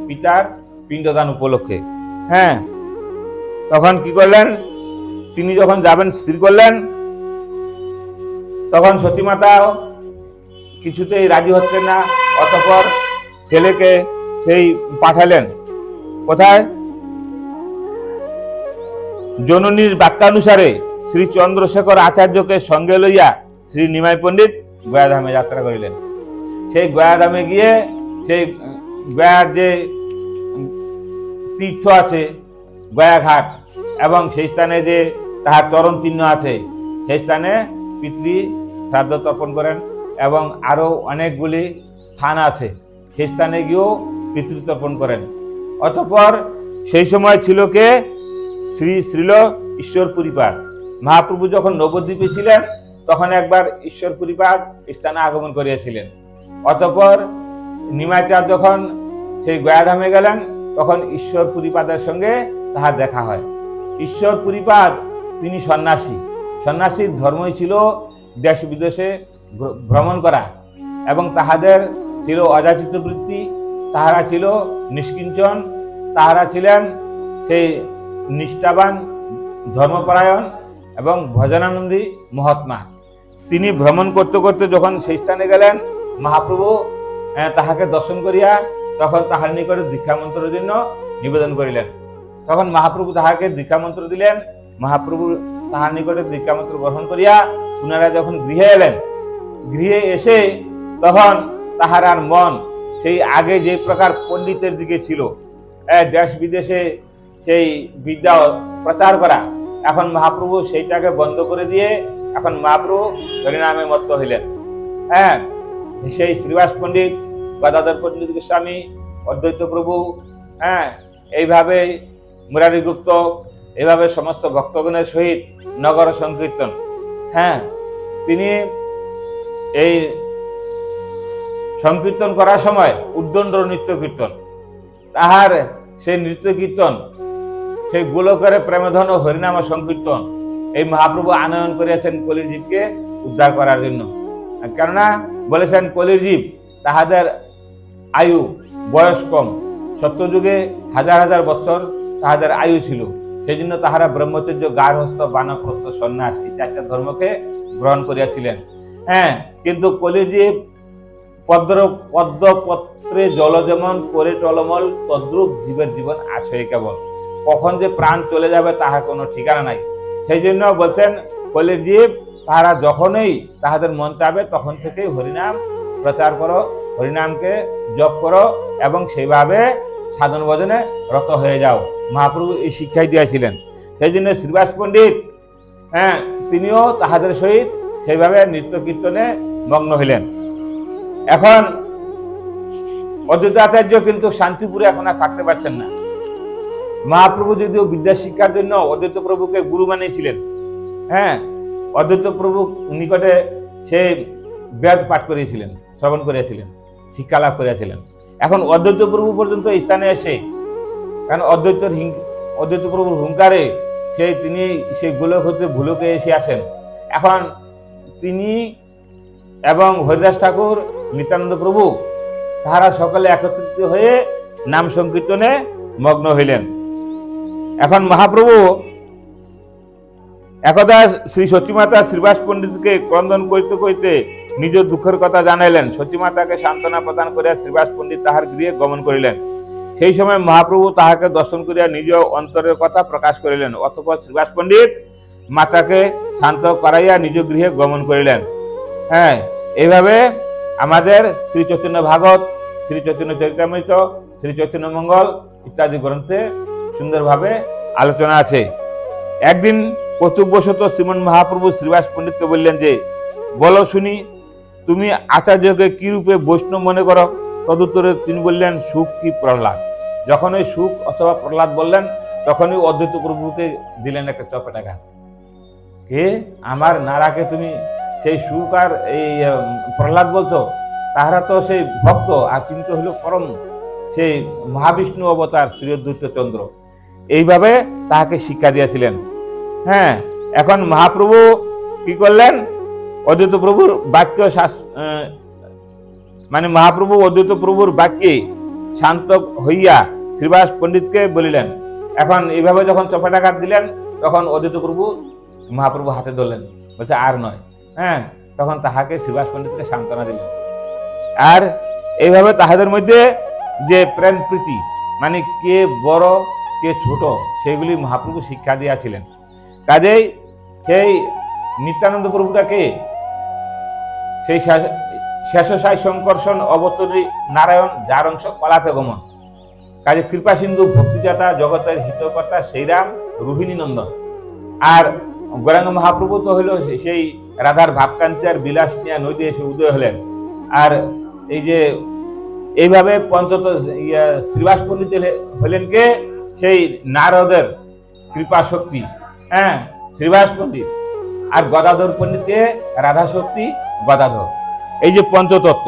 পিতার পিণ্ডদান উপলক্ষে। হ্যাঁ, তখন কি করলেন, তিনি যখন যাবেন স্থির করলেন, তখন সতীমাতা কিছুতেই রাজি হচ্ছেন না। অতঃপর ছেলেকে সেই পাঠালেন কোথায়, জননীর বাক্যানুসারে শ্রী চন্দ্রশেখর আচার্যকে সঙ্গে লইয়া শ্রী নিমাই পণ্ডিত গয়াধামে যাত্রা করিলেন। সেই গয়াধামে গিয়ে সেই গয়ার যে তীর্থ আছে গয়াঘাট এবং সেই স্থানে যে তাহার চরণ চিহ্ন আছে সেই স্থানে পিতৃ শ্রাদ্ধ তর্পণ করেন এবং আরও অনেকগুলি স্থান আছে সেই স্থানে গিয়েও পিতৃতর্পণ করেন। অতঃপর সেই সময় ছিল কে শ্রী শ্রীল ঈশ্বরপুরীপাদ। মহাপ্রভু যখন নবদ্বীপে ছিলেন তখন একবার ঈশ্বরপুরীপাদ স্থানে আগমন করিয়াছিলেন। অতঃপর নিমাচার যখন সেই গয়াধামে গেলেন তখন ঈশ্বরপুরীপাদের সঙ্গে তাহার দেখা হয়। ঈশ্বরপুরীপাদ তিনি সন্ন্যাসী। সন্ন্যাসীর ধর্মই ছিল দেশ বিদেশে ভ্রমণ করা, এবং তাহাদের ছিল অযাচিত বৃত্তি, তাহারা ছিল নিষ্কিঞ্চন, তাহারা ছিলেন সেই নিষ্ঠাবান, ধর্মপরায়ণ এবং ভজনানন্দী মহাত্মা। তিনি ভ্রমণ করতে করতে যখন সেই স্থানে গেলেন, মহাপ্রভু তাহাকে দর্শন করিয়া তখন তাহার নিকটে দীক্ষামন্ত্রের জন্য নিবেদন করিলেন। তখন মহাপ্রভু তাহাকে দীক্ষামন্ত্র দিলেন। মহাপ্রভু তাহার নিকটে দীক্ষামন্ত্র গ্রহণ করিয়া পুনরায় যখন গৃহে এলেন, গৃহে এসে তখন তাহার আর মন সেই আগে যে প্রকার পণ্ডিতের দিকে ছিল, দেশ বিদেশে সেই বিদ্যা প্রচার করা, এখন মহাপ্রভু সেইটাকে বন্ধ করে দিয়ে এখন মহাপ্রভু হরিনামে মত্ত হইলেন। সেই শ্রীবাস পণ্ডিত, গদাধর পণ্ডিত গোস্বামী, অদ্বৈত প্রভু, এইভাবে মুরারি গুপ্ত, এইভাবে সমস্ত ভক্তগণের সহিত নগর সংকীর্তন। তিনি এই সংকীর্তন করার সময় উদ্দণ্ড নৃত্য কীর্তন, তাহার সেই নৃত্য কীর্তন, সেই গোলকের প্রেমধন হরিনাম সংকীর্তন এই মহাপ্রভু আনয়ন করিয়াছেন কলির জীবকে উদ্ধার করার জন্য। কেননা বলেছেন কলির জীব তাহাদের আয়ু বয়স কম, সত্যযুগে হাজার হাজার বছর তাহাদের আয়ু ছিল, সেই জন্য তাহারা ব্রহ্মচর্য, গার্হস্থ, বানপ্রস্থ, সন্ন্যাস এই চারটা ধর্মকে গ্রহণ করিয়াছিলেন। কিন্তু কলির জীব পদ্মপত্রে জল যেমন করে টলমল, তদ্রূপ জীবের জীবন আছে কেবল। কখন যে প্রাণ চলে যাবে তাহার কোনো ঠিকানা নাই। সেই জন্য বলছেন কলির জীব তাহারা যখনই তাহাদের মন চাবে তখন থেকেই হরিনাম প্রচার করো, হরিনামকে জপ করো এবং সেইভাবে সাধন ভজনে রত হয়ে যাও। মহাপ্রভু এই শিক্ষাই দিয়েছিলেন। সেই জন্য শ্রীবাস পণ্ডিত তিনিও তাহাদের সহিত সেইভাবে নৃত্য কীর্তনে মগ্ন হইলেন। এখন অদ্বৈত আচার্য কিন্তু শান্তিপুরে এখন আর থাকতে পারছেন না। মহাপ্রভু যদিও বিদ্যা শিক্ষার জন্য অদ্বৈত প্রভুকে গুরু বানিয়েছিলেন, অদ্বৈত প্রভু নিকটে সে বেদ পাঠ করিয়েছিলেন, শ্রবণ করিয়াছিলেন, শিক্ষা লাভ করিয়াছিলেন। এখন অদ্বৈত প্রভু পর্যন্ত স্থানে এসে, কারণ অদ্বৈত প্রভুর হুঙ্কারে তিনি সেই গোলক হতে ভুলকে এসে আসেন। এখন তিনি এবং হরিদাস ঠাকুর, নিত্যানন্দ প্রভু তাহারা সকলে একত্রিত হয়ে নাম সংকীর্তনে মগ্ন হইলেন। এখন মহাপ্রভু একদা শ্রী সতীমাতা শ্রীবাস পণ্ডিতকে ক্রন্দন করিতে করিতে নিজ দুঃখের কথা জানাইলেন। সতীমাতাকে সান্ত্বনা প্রদান করিয়া শ্রীবাস পণ্ডিত তাহার গৃহে গমন করিলেন। সেই সময় মহাপ্রভু তাহাকে দর্শন করিয়া নিজ অন্তরের কথা প্রকাশ করিলেন। অতঃপর শ্রীবাস পণ্ডিত মাতাকে শান্ত করাইয়া নিজ গৃহে গমন করিলেন। এইভাবে আমাদের শ্রী চৈতন্য ভাগবত, শ্রী চৈতন্য চরিতামৃত, শ্রী চৈতন্য মঙ্গল ইত্যাদি গ্রন্থে সুন্দরভাবে আলোচনা আছে। একদিন কৌতুকবশত শ্রীমন মহাপ্রভু শ্রীবাস পণ্ডিতকে বললেন যে, বলো শুনি তুমি আচার্যকে কি রূপে বৈষ্ণব মনে করো? তদুত্তরে তিনি বললেন, সুখ কি প্রহ্লাদ। যখন ওই সুখ অথবা প্রহ্লাদ বললেন তখনই অদ্বৈত প্রভুকে দিলেন একটা চপেটাঘাত। কে আমার নারাকে তুমি সেই সুখ আর এই প্রহ্লাদ বলছো? তাহারা তো সেই ভক্ত, আর তিনি তো হলো পরম সেই মহাবিষ্ণু অবতার শ্রী অদ্বৈত চন্দ্র। এইভাবে তাহাকে শিক্ষা দিয়েছিলেন। এখন মহাপ্রভু কি করলেন? অদ্বৈত প্রভুর বাক্য মানে মহাপ্রভু অদ্বৈত প্রভুর বাক্যে শান্ত হইয়া শ্রীবাস পণ্ডিতকে বলিলেন। এখন এইভাবে যখন চপাটাঘাত দিলেন তখন অদ্বৈত প্রভু মহাপ্রভু হাতে ধরলেন, বলছে আর নয়। তখন তাহাকে শ্রীবাস পণ্ডিতকে সান্ত্বনা দিলেন। আর এইভাবে তাহাদের মধ্যে যে প্রেম প্রীতি, মানে কে বড় কে ছোট, সেগুলি মহাপ্রভু শিক্ষা দিয়াছিলেন। কাজেই সেই নিত্যানন্দ প্রভুটাকে সেই শেষসাই সংকর্ষণ অবতরী নারায়ণ, যার অংশ কলাতে গমন। কাজে কৃপা সিন্ধু, ভক্তিদাতা, জগতের হিতকর্তা সেই রাম, রোহিণী নন্দন। আর গৌরাঙ্গ মহাপ্রভু তো হইল সেই রাধার ভাবকান্তি আর বিলাস নিয়ে নদী এসে উদয় হলেন। আর এই যে এইভাবে পঞ্চত শ্রীবাস পণ্ডিত হলেন কে? সেই নারদের কৃপা শক্তি, হ্যাঁ, শ্রীবাস পণ্ডিত, আর গদাধর পণ্ডিতকে রাধা শক্তি গদাধর। এই যে পঞ্চতত্ত্ব,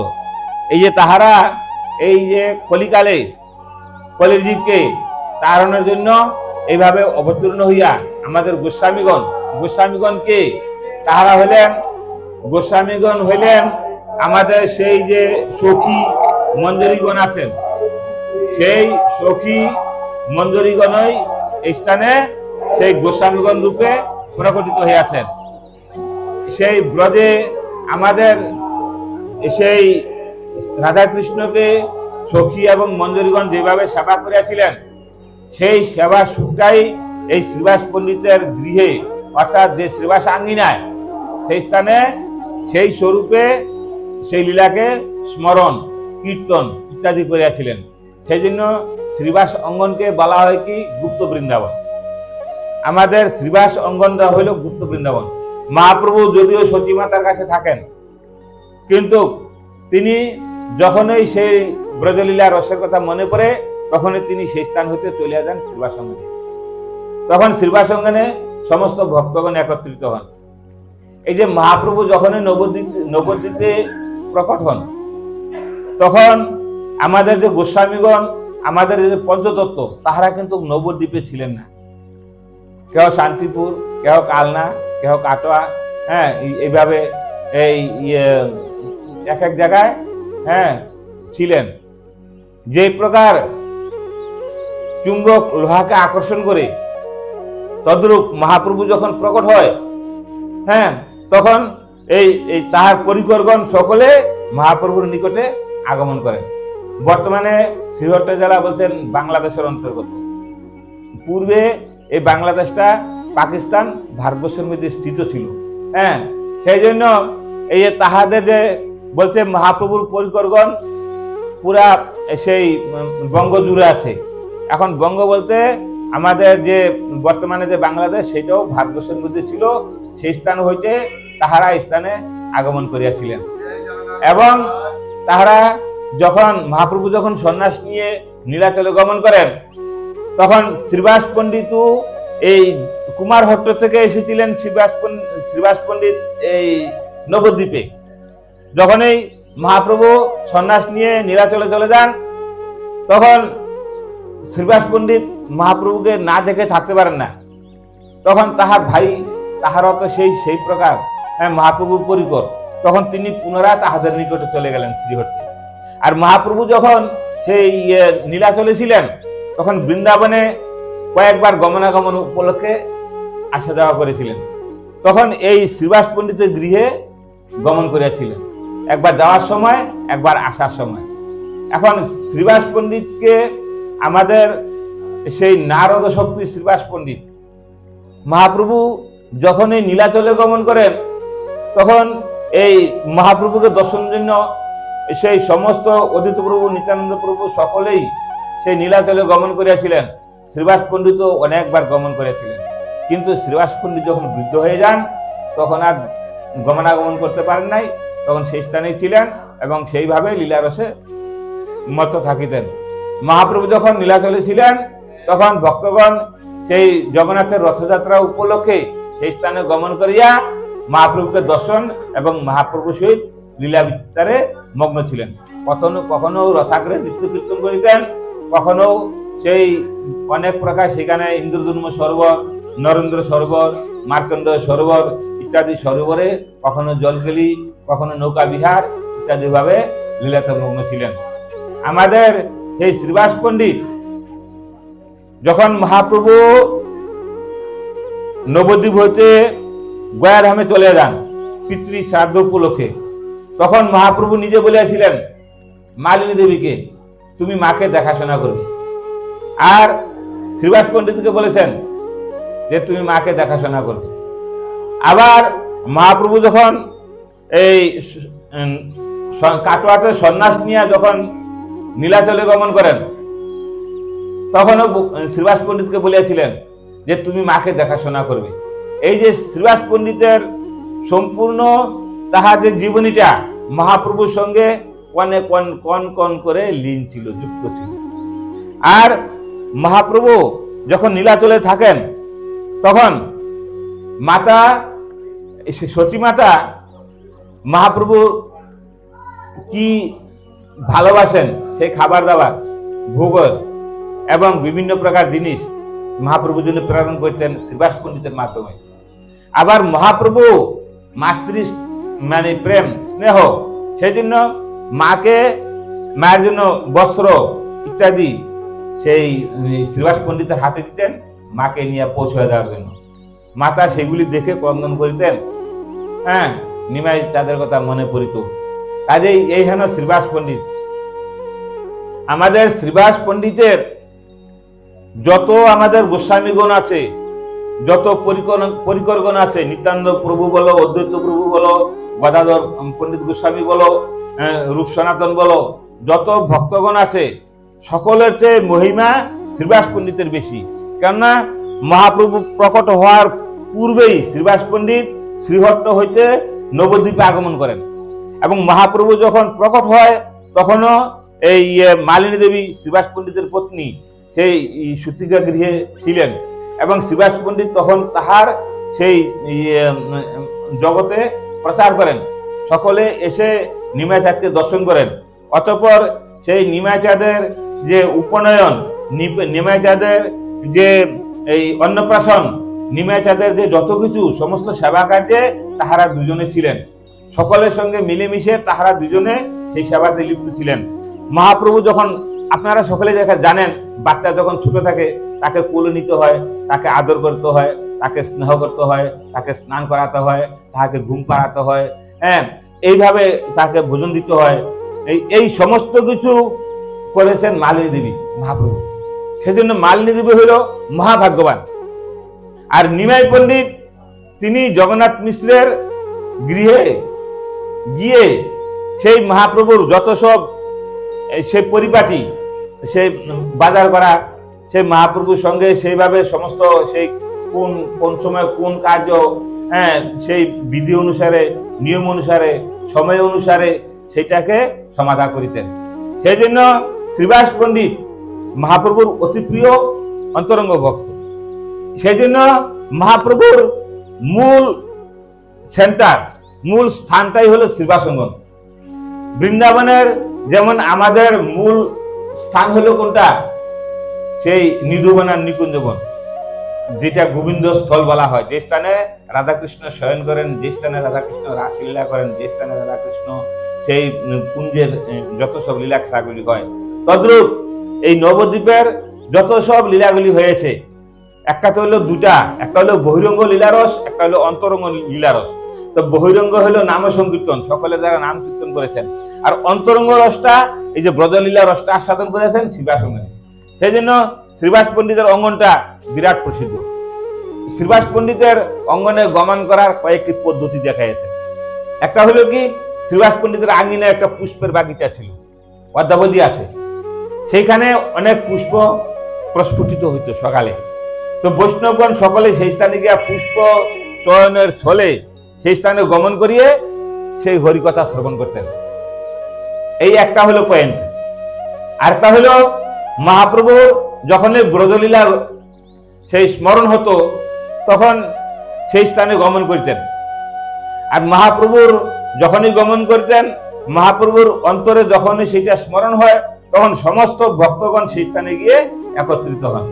এই যে তাহারা এই যে কলিকালে কলির জীবকে তাড়ানোর জন্য এইভাবে অবতীর্ণ হইয়া আমাদের গোস্বামীগণকে তাহারা হইলেন আমাদের সেই যে সখী মঞ্জরীগণ আছেন, সেই সখী মঞ্জরীগণই এই স্থানে সেই গোস্বামীগণ রূপে প্রকটিত হইয়াছেন। সেই ব্রজে আমাদের সেই রাধাকৃষ্ণকে সখী এবং মঞ্জরীগণ যেভাবে সেবা করিয়াছিলেন, সেই সেবা সুখটাই এই শ্রীবাস পণ্ডিতের গৃহে, অর্থাৎ যে শ্রীবাস আঙ্গিনায়, সেই স্থানে সেই স্বরূপে সেই লীলাকে স্মরণ কীর্তন ইত্যাদি করিয়াছিলেন। সেই জন্য শ্রীবাস অঙ্গনকে বলা হয় কি গুপ্ত বৃন্দাবন। আমাদের শ্রীবাস অঙ্গনটা হইল গুপ্ত বৃন্দাবন। মহাপ্রভু যদিও সতী মাতার কাছে থাকেন, কিন্তু তিনি যখনই সেই ব্রজলীলা রসের কথা মনে পড়ে, তখনই তিনি সেই স্থান হইতে চলিয়া যান শ্রীবাস অঙ্গনে। তখন শ্রীবাস অঙ্গনে সমস্ত ভক্তগণ একত্রিত হন। এই যে মহাপ্রভু যখনই নবদ্বীপে প্রকট হন, তখন আমাদের যে গোস্বামীগণ, আমাদের যে পঞ্চতত্ত্ব, তাহারা কিন্তু নবদ্বীপে ছিলেন না। কেউ শান্তিপুর, কেউ কালনা, কেউ কাটোয়া, হ্যাঁ, এইভাবে এই এক এক জায়গায়, হ্যাঁ, ছিলেন। যে প্রকার চুম্বক লোহাকে আকর্ষণ করে, তদ্রূপ মহাপ্রভু যখন প্রকট হয়, হ্যাঁ, তখন এই তাহার পরিকরগণ সকলে মহাপ্রভুর নিকটে আগমন করেন। বর্তমানে শ্রীহট্ট জেলা বলছেন বাংলাদেশের অন্তর্গত। পূর্বে এই বাংলাদেশটা পাকিস্তান ভারতবর্ষের মধ্যে স্থিত ছিল, হ্যাঁ। সেই জন্য এই তাহাদের যে বলছে মহাপ্রভুর পরিকরগণ পুরা সেই বঙ্গ জুড়ে আছে। এখন বঙ্গ বলতে আমাদের যে বর্তমানে যে বাংলাদেশ, সেটাও ভারতবর্ষের মধ্যে ছিল। সেই স্থান হইতে তাহারা স্থানে আগমন করিয়াছিলেন। এবং তাহারা যখন মহাপ্রভু যখন সন্ন্যাস নিয়ে নীলাচলে গমন করেন, তখন শ্রীবাস পণ্ডিত এই কুমারহট্ট থেকে এসেছিলেন। শ্রীবাস পণ্ডিত এই নবদ্বীপে যখন এই মহাপ্রভু সন্ন্যাস নিয়ে নীলাচলে চলে যান, তখন শ্রীবাস পণ্ডিত মহাপ্রভুকে না দেখে থাকতে পারেন না। তখন তাহার ভাই, তাহারও তো সেই প্রকার, হ্যাঁ, মহাপ্রভুর পরিকর, তখন তিনি পুনরায় তাহাদের নিকটে চলে গেলেন শ্রীহট্টে। আর মহাপ্রভু যখন সেই নীলাচলে ছিলেন, তখন বৃন্দাবনে কয়েকবার গমনাগমন উপলক্ষে আসা যাওয়া করেছিলেন। তখন এই শ্রীবাস পণ্ডিতের গৃহে গমন করিয়াছিলেন, একবার যাওয়ার সময়, একবার আসার সময়। এখন শ্রীবাস পণ্ডিতকে আমাদের সেই নারদ শক্তি শ্রীবাস পণ্ডিত, মহাপ্রভু যখন এই নীলাচলে গমন করেন, তখন এই মহাপ্রভুকে দর্শনের জন্য সেই সমস্ত অদিত প্রভু, নিত্যানন্দ প্রভু সকলেই সেই নীলাচলে গমন করিয়াছিলেন। শ্রীবাস পণ্ডিতও অনেকবার গমন করেছিলেন, কিন্তু শ্রীবাস পণ্ডিত যখন বৃদ্ধ হয়ে যান, তখন আর গমনাগমন করতে পারেন নাই। তখন সেই স্থানেই ছিলেন এবং সেইভাবে লীলারসে মত থাকিতেন। মহাপ্রভু যখন নীলাচলে ছিলেন, তখন ভক্তগণ সেই জগন্নাথের রথযাত্রা উপলক্ষে সেই স্থানে গমন করিয়া মহাপ্রভুকে দর্শন এবং মহাপ্রভু সহিত লীলা বিস্তারে মগ্ন ছিলেন। কখনো রথাগ্রে নৃত্য কীর্তন করিতেন, কখনো সেই অনেক প্রকার সেখানে ইন্দ্রধূম্র সরোবর, নরেন্দ্র সরোবর, মার্কণ্ডেয় সরোবর ইত্যাদি সরোবরে কখনো জলকেলি, কখনো নৌকা বিহার ইত্যাদি ভাবে লীলাতে মগ্ন ছিলেন। আমাদের সেই শ্রীবাস পণ্ডিত যখন মহাপ্রভু নবদ্বীপ হইতে গয়াধামে চলে যান পিতৃ শ্রাদ্ধ উপলক্ষে, তখন মহাপ্রভু নিজে বলিয়াছিলেন মালিনী দেবীকে, তুমি মাকে দেখাশোনা করবে। আর শ্রীবাস পণ্ডিতকে বলেছেন যে তুমি মাকে দেখাশোনা করবে। আবার মহাপ্রভু যখন এই কাটোয়াতে সন্ন্যাস নিয়ে যখন নীলাচলে গমন করেন, তখনও শ্রীবাস পণ্ডিতকে বলিয়াছিলেন যে তুমি মাকে দেখাশোনা করবে। এই যে শ্রীবাস পণ্ডিতের সম্পূর্ণ তাহার যে জীবনীটা মহাপ্রভুর সঙ্গে কনে কন করে লীন ছিল, যুক্ত ছিল। আর মহাপ্রভু যখন নীলাচলে থাকেন, তখন মাতা সতী মাতা মহাপ্রভু কি ভালোবাসেন সেই খাবার দাবার ভোগর এবং বিভিন্ন প্রকার জিনিস মহাপ্রভুর জন্য প্রেরণ করতেন শ্রীবাস পণ্ডিতের মাধ্যমে। আবার মহাপ্রভু মাতৃ মানে প্রেম স্নেহ, সেই জন্য মায়ের জন্য বস্ত্র ইত্যাদি সেই শ্রীবাস পণ্ডিতের হাতে দিতেন মাকে নিয়ে পৌঁছে দেওয়ার জন্য। মাতা সেগুলি দেখে ক্রন্দন করিতেন, হ্যাঁ, নিমাই তাদের কথা মনে পড়িত। কাজেই এই হেন শ্রীবাস পণ্ডিত। আমাদের শ্রীবাস পণ্ডিতের যত আমাদের গোস্বামীগণ আছে, যত পরিকরগণ আছে, নিত্যানন্দ প্রভু বলো, অদ্বৈত প্রভু বলো, গদাধর পণ্ডিত গোস্বামী বলো, রূপ সনাতন বলো, যত ভক্তগণ আছে সকলের চেয়ে মহিমা শ্রীবাস পণ্ডিতের বেশি। কেননা মহাপ্রভু প্রকট হওয়ার পূর্বেই শ্রীবাস পণ্ডিত শ্রীহট্ট হইতে নবদ্বীপে আগমন করেন এবং মহাপ্রভু যখন প্রকট হয় তখনও এই মালিনী দেবী শ্রীবাস পণ্ডিতের পত্নী সেই সুতিকা গৃহে ছিলেন এবং শ্রীবাস পণ্ডিত তখন তাহার সেই জগতে প্রচার করেন। সকলে এসে নিমাইচাঁদকে দর্শন করেন। অতঃপর সেই নিমাইচাঁদের যে উপনয়ন, নিমাইচাঁদের যে এই অন্নপ্রাশন, নিমাইচাঁদের যে যত কিছু সমস্ত সেবা কার্যে তাহারা দুজনে ছিলেন। সকলের সঙ্গে মিলেমিশে তাহারা দুজনে সেই সেবাতে লিপ্ত ছিলেন। মহাপ্রভু যখন, আপনারা সকলে জানেন, বাচ্চা যখন ছোট থাকে তাকে কোলে নিতে হয়, তাকে আদর করতে হয়, তাকে স্নেহ করতে হয়, তাকে স্নান করাতে হয়, তাকে ঘুম পাড়াতে হয়, হ্যাঁ, এইভাবে তাকে ভোজন দিতে হয়। এই সমস্ত কিছু করেছেন মালিনী দেবী মহাপ্রভু। সেজন্য মালিনী দেবী হইল মহাভাগ্যবান। আর নিমাই পণ্ডিত তিনি জগন্নাথ মিশ্রের গৃহে গিয়ে সেই মহাপ্রভুর যত সব সেই পরিপাটি, সেই বাজার করা, সেই মহাপ্রভুর সঙ্গে সেইভাবে সমস্ত সেই কোন সময় কোন কার্য, হ্যাঁ, সেই বিধি অনুসারে, নিয়ম অনুসারে, সময় অনুসারে সেটাকে সমাধা করিতেন। সেই জন্য শ্রীবাস পণ্ডিত মহাপ্রভুর অতি প্রিয় অন্তরঙ্গ ভক্ত। সেই জন্য মহাপ্রভুর মূল সেন্টার, মূল স্থানটাই হলো শ্রীবাসঙ্গন। বৃন্দাবনের যেমন আমাদের মূল স্থান হলো কোনটা? সেই নিধুবন আর নিকুঞ্জবন, যেটা গোবিন্দ স্থল বলা হয়, যে স্থানে রাধাকৃষ্ণ শয়ন করেন, যে স্থানে রাধাকৃষ্ণ রাসলীলা করেন, যে স্থানে রাধাকৃষ্ণ সেই কুঞ্জের যত সব লীলা খেলাগুলি হয়। তদ্রূপ এই নবদ্বীপের যত সব লীলাগুলি হয়েছে, একটা তো হলো দুটা, একটা হলো বহিরঙ্গ লীলারস, একটা হলো অন্তরঙ্গ লীলারস। তো বহিরঙ্গ হলো নাম সংকীর্তন, সকলে যারা নাম কীর্তন করেছেন, আর অন্তরঙ্গ রসটা এই যে ব্রজলীলা রসটা আস্বাদন করেছেন শ্রীবাস অঙ্গনে। সেই জন্য শ্রীবাস পণ্ডিতের অঙ্গনটা বিরাট প্রসিদ্ধ। শ্রীবাস পণ্ডিতের অঙ্গনে গমন করার কয়েকটি পদ্ধতি দেখা গেছে। একটা হলো কি, শ্রীবাস পণ্ডিতের আঙ্গিনায় একটা পুষ্পের বাগিচা ছিল, অদ্যাবধি আছে। সেইখানে অনেক পুষ্প প্রস্ফুটিত হইত সকালে। তো বৈষ্ণবগণ সকলে সেই স্থানে গিয়া পুষ্প চয়নের ছলে সেই স্থানে গমন করিয়ে সেই হরিকথা শ্রবণ করতেন। এই একটা হলো পয়েন্ট। আরেকটা হলো মহাপ্রভুর যখনই ব্রজলীলার সেই স্মরণ হতো তখন সেই স্থানে গমন করতেন। আর মহাপ্রভুর যখনই গমন করতেন, মহাপ্রভুর অন্তরে যখনই সেইটা স্মরণ হয় তখন সমস্ত ভক্তগণ সেই স্থানে গিয়ে একত্রিত হন।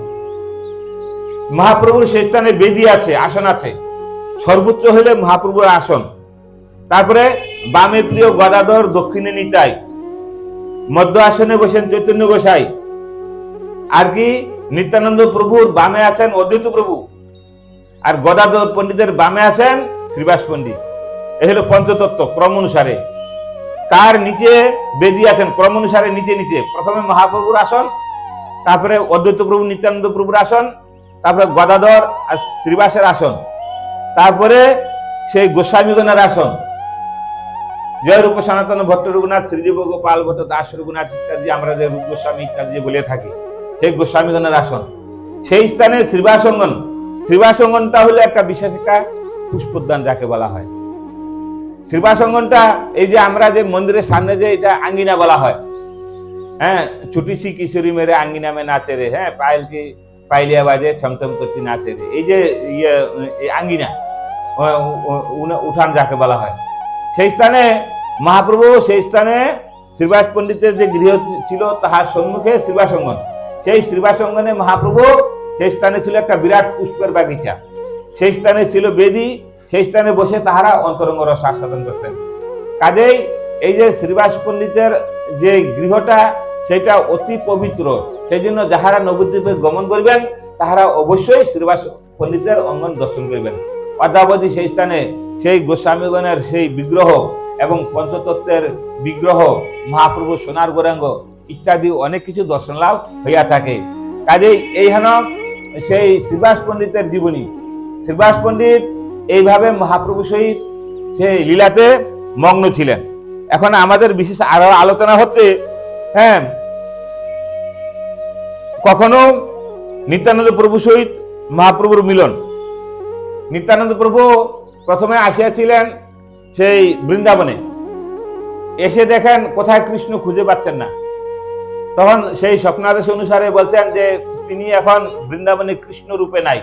মহাপ্রভুর সেই স্থানে বেদি আছে, আসন আছে, সর্বোচ্চ হইলে মহাপ্রভুর আসন। তারপরে বামে প্রিয় গদাধর, দক্ষিণে নিতাই, মধ্য আসনে বসেন চৈতন্য গোসাই, আর কি নিত্যানন্দ প্রভুর বামে আছেন অদ্বৈত প্রভু, আর গদাধর পণ্ডিতের বামে আছেন শ্রীবাস পণ্ডিত। এই হলো পঞ্চতত্ত্ব ক্রম অনুসারে। তার নিচে বেদি আছেন ক্রম অনুসারে, নিচে নিচে প্রথমে মহাপ্রভুর আসন, তারপরে অদ্বৈত প্রভু নিত্যানন্দ প্রভুর আসন, তারপরে গদাধর আর শ্রীবাসের আসন, তারপরে সেই গোস্বামীগণের আসন, জয় রূপ সনাতন ভট্ট রঘুনাথ, শ্রীজীব গোপাল ভট্ট, দাস রঘুনাথ ইত্যাদি আমরা যে রূপ গোস্বামী ইত্যাদি বলে থাকি, সেই গোস্বামীগণের আসন। সেই স্থানে শ্রীবাসঙ্গন, শ্রীবাসঙ্গনটা হলো একটা বিশেষ একটা পুষ্পোদ্যান যাকে বলা হয়। শ্রীবাসঙ্গনটা এই যে আমরা যে মন্দিরের সামনে যে এটা আঙ্গিনা বলা হয়, হ্যাঁ, ছুটি সি কিশোরী মেরে আঙ্গিনা মে নাচে রে, হ্যাঁ, পায়েল কি পাইলিয়া বাজে, ছমছম করতে নাচে। এই যে ইয়ে আঙ্গিনা, উঠান যাকে বলা হয়, সেই স্থানে মহাপ্রভু, সেই স্থানে শ্রীবাস পণ্ডিতের যে গৃহ ছিল তাহার সম্মুখে শ্রীবাস অঙ্গন। সেই শ্রীবাস অঙ্গনে মহাপ্রভু, সেই স্থানে ছিল একটা বিরাট পুষ্পের বাগিচা, সেই স্থানে ছিল বেদী, সেই স্থানে বসে তাহারা অন্তরঙ্গ রস আস্বাদন করতেন। কাজেই এই যে শ্রীবাস পণ্ডিতের যে গৃহটা, সেটা অতি পবিত্র। সেই জন্য যাহারা নবদ্বীপে গমন করবেন তাহারা অবশ্যই শ্রীবাস পণ্ডিতের অঙ্গন দর্শন করবেন। অদ্যাবধি সেই স্থানে সেই গোস্বামীগণের সেই বিগ্রহ এবং পঞ্চতত্ত্বের বিগ্রহ, মহাপ্রভু সোনার গৌরাঙ্গ ইত্যাদি অনেক কিছু দর্শন লাভ হইয়া থাকে। কাজেই এই হেন সেই শ্রীবাস পণ্ডিতের জীবনী। শ্রীবাস পণ্ডিত এইভাবে মহাপ্রভু সহিত সেই লীলাতে মগ্ন ছিলেন। এখন আমাদের বিশেষ আরো আলোচনা হচ্ছে, হ্যাঁ, কখনো নিত্যানন্দ প্রভু সহিত মহাপ্রভুর মিলন। নিত্যানন্দ প্রভু প্রথমে আসিয়াছিলেন সেই বৃন্দাবনে, এসে দেখেন কোথায় কৃষ্ণ খুঁজে পাচ্ছেন না। তখন সেই স্বপ্নাদেশ অনুসারে বলছেন যে তিনি এখন বৃন্দাবনে কৃষ্ণ রূপে নাই,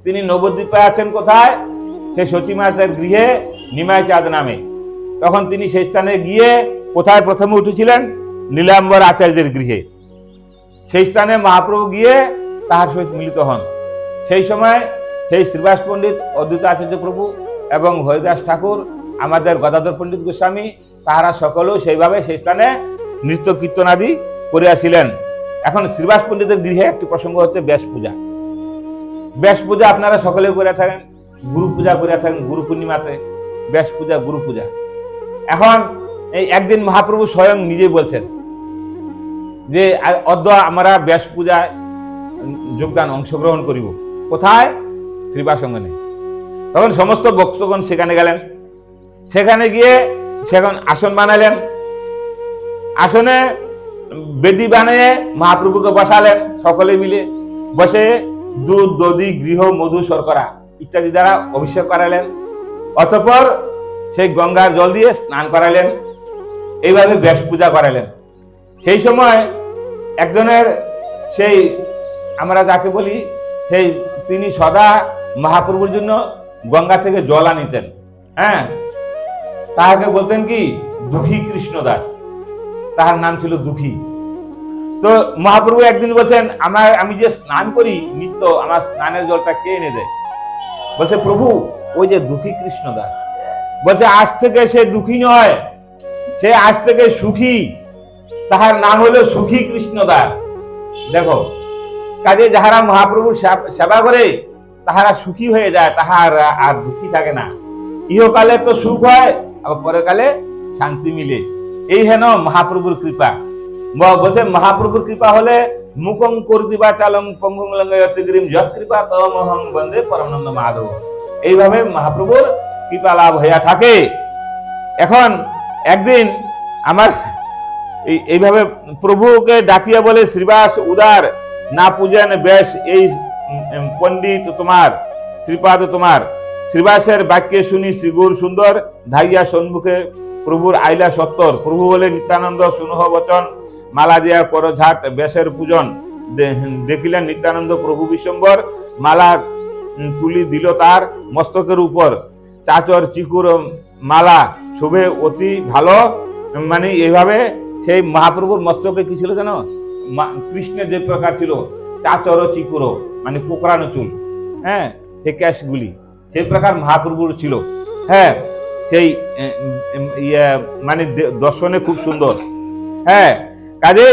তিনি নবদ্বীপে আছেন। কোথায়? সেই সতীমাতার গৃহে নিমাই চাঁদ নামে। তখন তিনি সেই স্থানে গিয়ে কোথায় প্রথমে উঠেছিলেন? নীলাম্বর আচার্যের গৃহে। সেই স্থানে মহাপ্রভু গিয়ে তাহার সহিত মিলিত হন। সেই সময় সেই শ্রীবাস পণ্ডিত, অদ্বৈত আচার্য প্রভু এবং হরিদাস ঠাকুর, আমাদের গদাধর পণ্ডিত গোস্বামী, তাহারা সকলেও সেইভাবে সেই স্থানে নৃত্য কীর্তনাদি করিয়াছিলেন। এখন শ্রীবাস পণ্ডিতের গৃহে একটি প্রসঙ্গ হচ্ছে ব্যাস পূজা। ব্যাস পূজা আপনারা সকলে করে থাকেন, গুরু পূজা করে থাকেন, গুরু পূর্ণিমাতে ব্যাস পূজা, গুরু পূজা। এখন এই একদিন মহাপ্রভু স্বয়ং নিজে বলছেন যে অদ্য আমরা ব্যাস পূজায় যোগদান, অংশগ্রহণ করিব। কোথায়? শ্রীবাস অঙ্গনে। তখন সমস্ত ভক্তগণ সেখানে গেলেন। সেখানে গিয়ে সেখানে আসন বানালেন। আসনে বেদি বানিয়ে মহাপ্রভুকে বসালেন। সকলে মিলে বসে দুধ, দধি, গৃহ, মধু, শর্করা ইত্যাদি দ্বারা অভিষেক করালেন। অতঃপর সেই গঙ্গার জল দিয়ে স্নান করালেন। এইভাবে ব্যাস পূজা করালেন। সেই সময় একজনের, সেই আমরা যাকে বলি, সেই তিনি সদা মহাপ্রভুর জন্য গঙ্গা থেকে জল আনিতেন। হ্যাঁ, তাহাকে বলতেন কি? দুঃখী কৃষ্ণদাস। তাহার নাম ছিল দুঃখী। তো মহাপ্রভু একদিন বলছেন, আমি যে স্নান করি নিত্য, আমার স্নানের জলটা কে এনে দেয়? বলছে, প্রভু ওই যে দুঃখী কৃষ্ণদাস। বলছে, আজ থেকে সে দুঃখী নয়, সে আজ থেকে সুখী। তাহার নাম হলো সুখী কৃষ্ণদাস। দেখো, কাজে যাহারা মহাপ্রভুর সেবা করে তাহারা সুখী হয়ে যায়, তাহার আর দুঃখী থাকে না। ইহকালে তো সুখ হয়, আবার পরকালে শান্তি মিলে। এই হেন মহাপ্রভুর কৃপা। বলছে, মহাপ্রভুর কৃপা হলে মুকং করদিবা চালং পঙ্গুং লঙ্গয়তিগ্রিম যৎ কৃপা তমহং বন্দে পরমানন্দ মাধব। এইভাবে মহাপ্রভুর কৃপা লাভ হইয়া থাকে। এখন একদিন আমার এইভাবে প্রভুকে ডাকিয়া বলে, শ্রীবাস উদার না পূজন বেশ, এই পণ্ডিত তোমার, শ্রীপাদ তোমার। শ্রীবাসের বাক্যে শুনি শ্রীগুর সুন্দর, ধাইয়া সম্মুখে প্রভুর আইলা সত্তর। প্রভু বলে, নিত্যানন্দ শুনহ বচন, মালা দিয়া কর ঝাট বেশের পূজন। দেখিলেন নিত্যানন্দ প্রভু বিশ্বম্বর, মালা তুলি দিল তার মস্তকের উপর। চাচর চিকুর মালা শোভে অতি ভালো। মানে এইভাবে সেই মহাপ্রভুর মস্তকে কি ছিল জানো? কৃষ্ণের যে প্রকার ছিল, চাচর চিকুর মানে কোকড়ানো চুল, হ্যাঁ, সেই ক্যাশগুলি সেই প্রকার মহাপ্রভুর ছিল। হ্যাঁ, সেই মানে দর্শনে খুব সুন্দর। হ্যাঁ, কাজে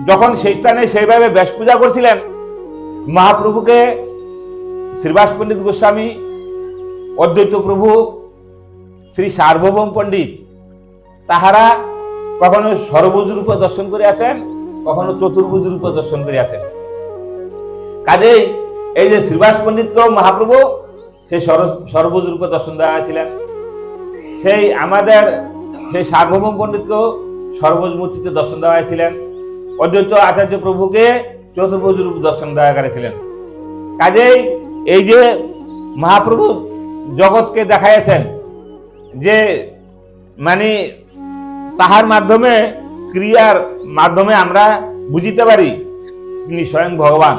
যখন সেই স্থানে সেইভাবে ব্যাস পূজা করছিলেন, মহাপ্রভুকে শ্রীবাস পণ্ডিত গোস্বামী, অদ্বৈত প্রভু, শ্রী সার্বভৌম পণ্ডিত, তাহারা কখনো সর্বভুজ রূপে দর্শন করিয়াছেন, কখনো চতুর্ভুজ রূপে দর্শন করিয়াছেন। কাজেই এই যে শ্রীবাস পণ্ডিতকেও মহাপ্রভু সেই সর্বভুজ রূপে দর্শন দেওয়া ছিলেন। সেই আমাদের সেই সার্বভৌম পণ্ডিতকেও সর্বভুজ মূর্তিতে দর্শন দেওয়া ছিলেন। অদ্বৈত আচার্য প্রভুকে চতুর্ভুজ রূপ দর্শন দেওয়া করেছিলেন। কাজেই এই যে মহাপ্রভু জগৎকে দেখাইয়াছেন যে মানে তাহার মাধ্যমে, ক্রিয়ার মাধ্যমে আমরা বুঝিতে পারি তিনি স্বয়ং ভগবান।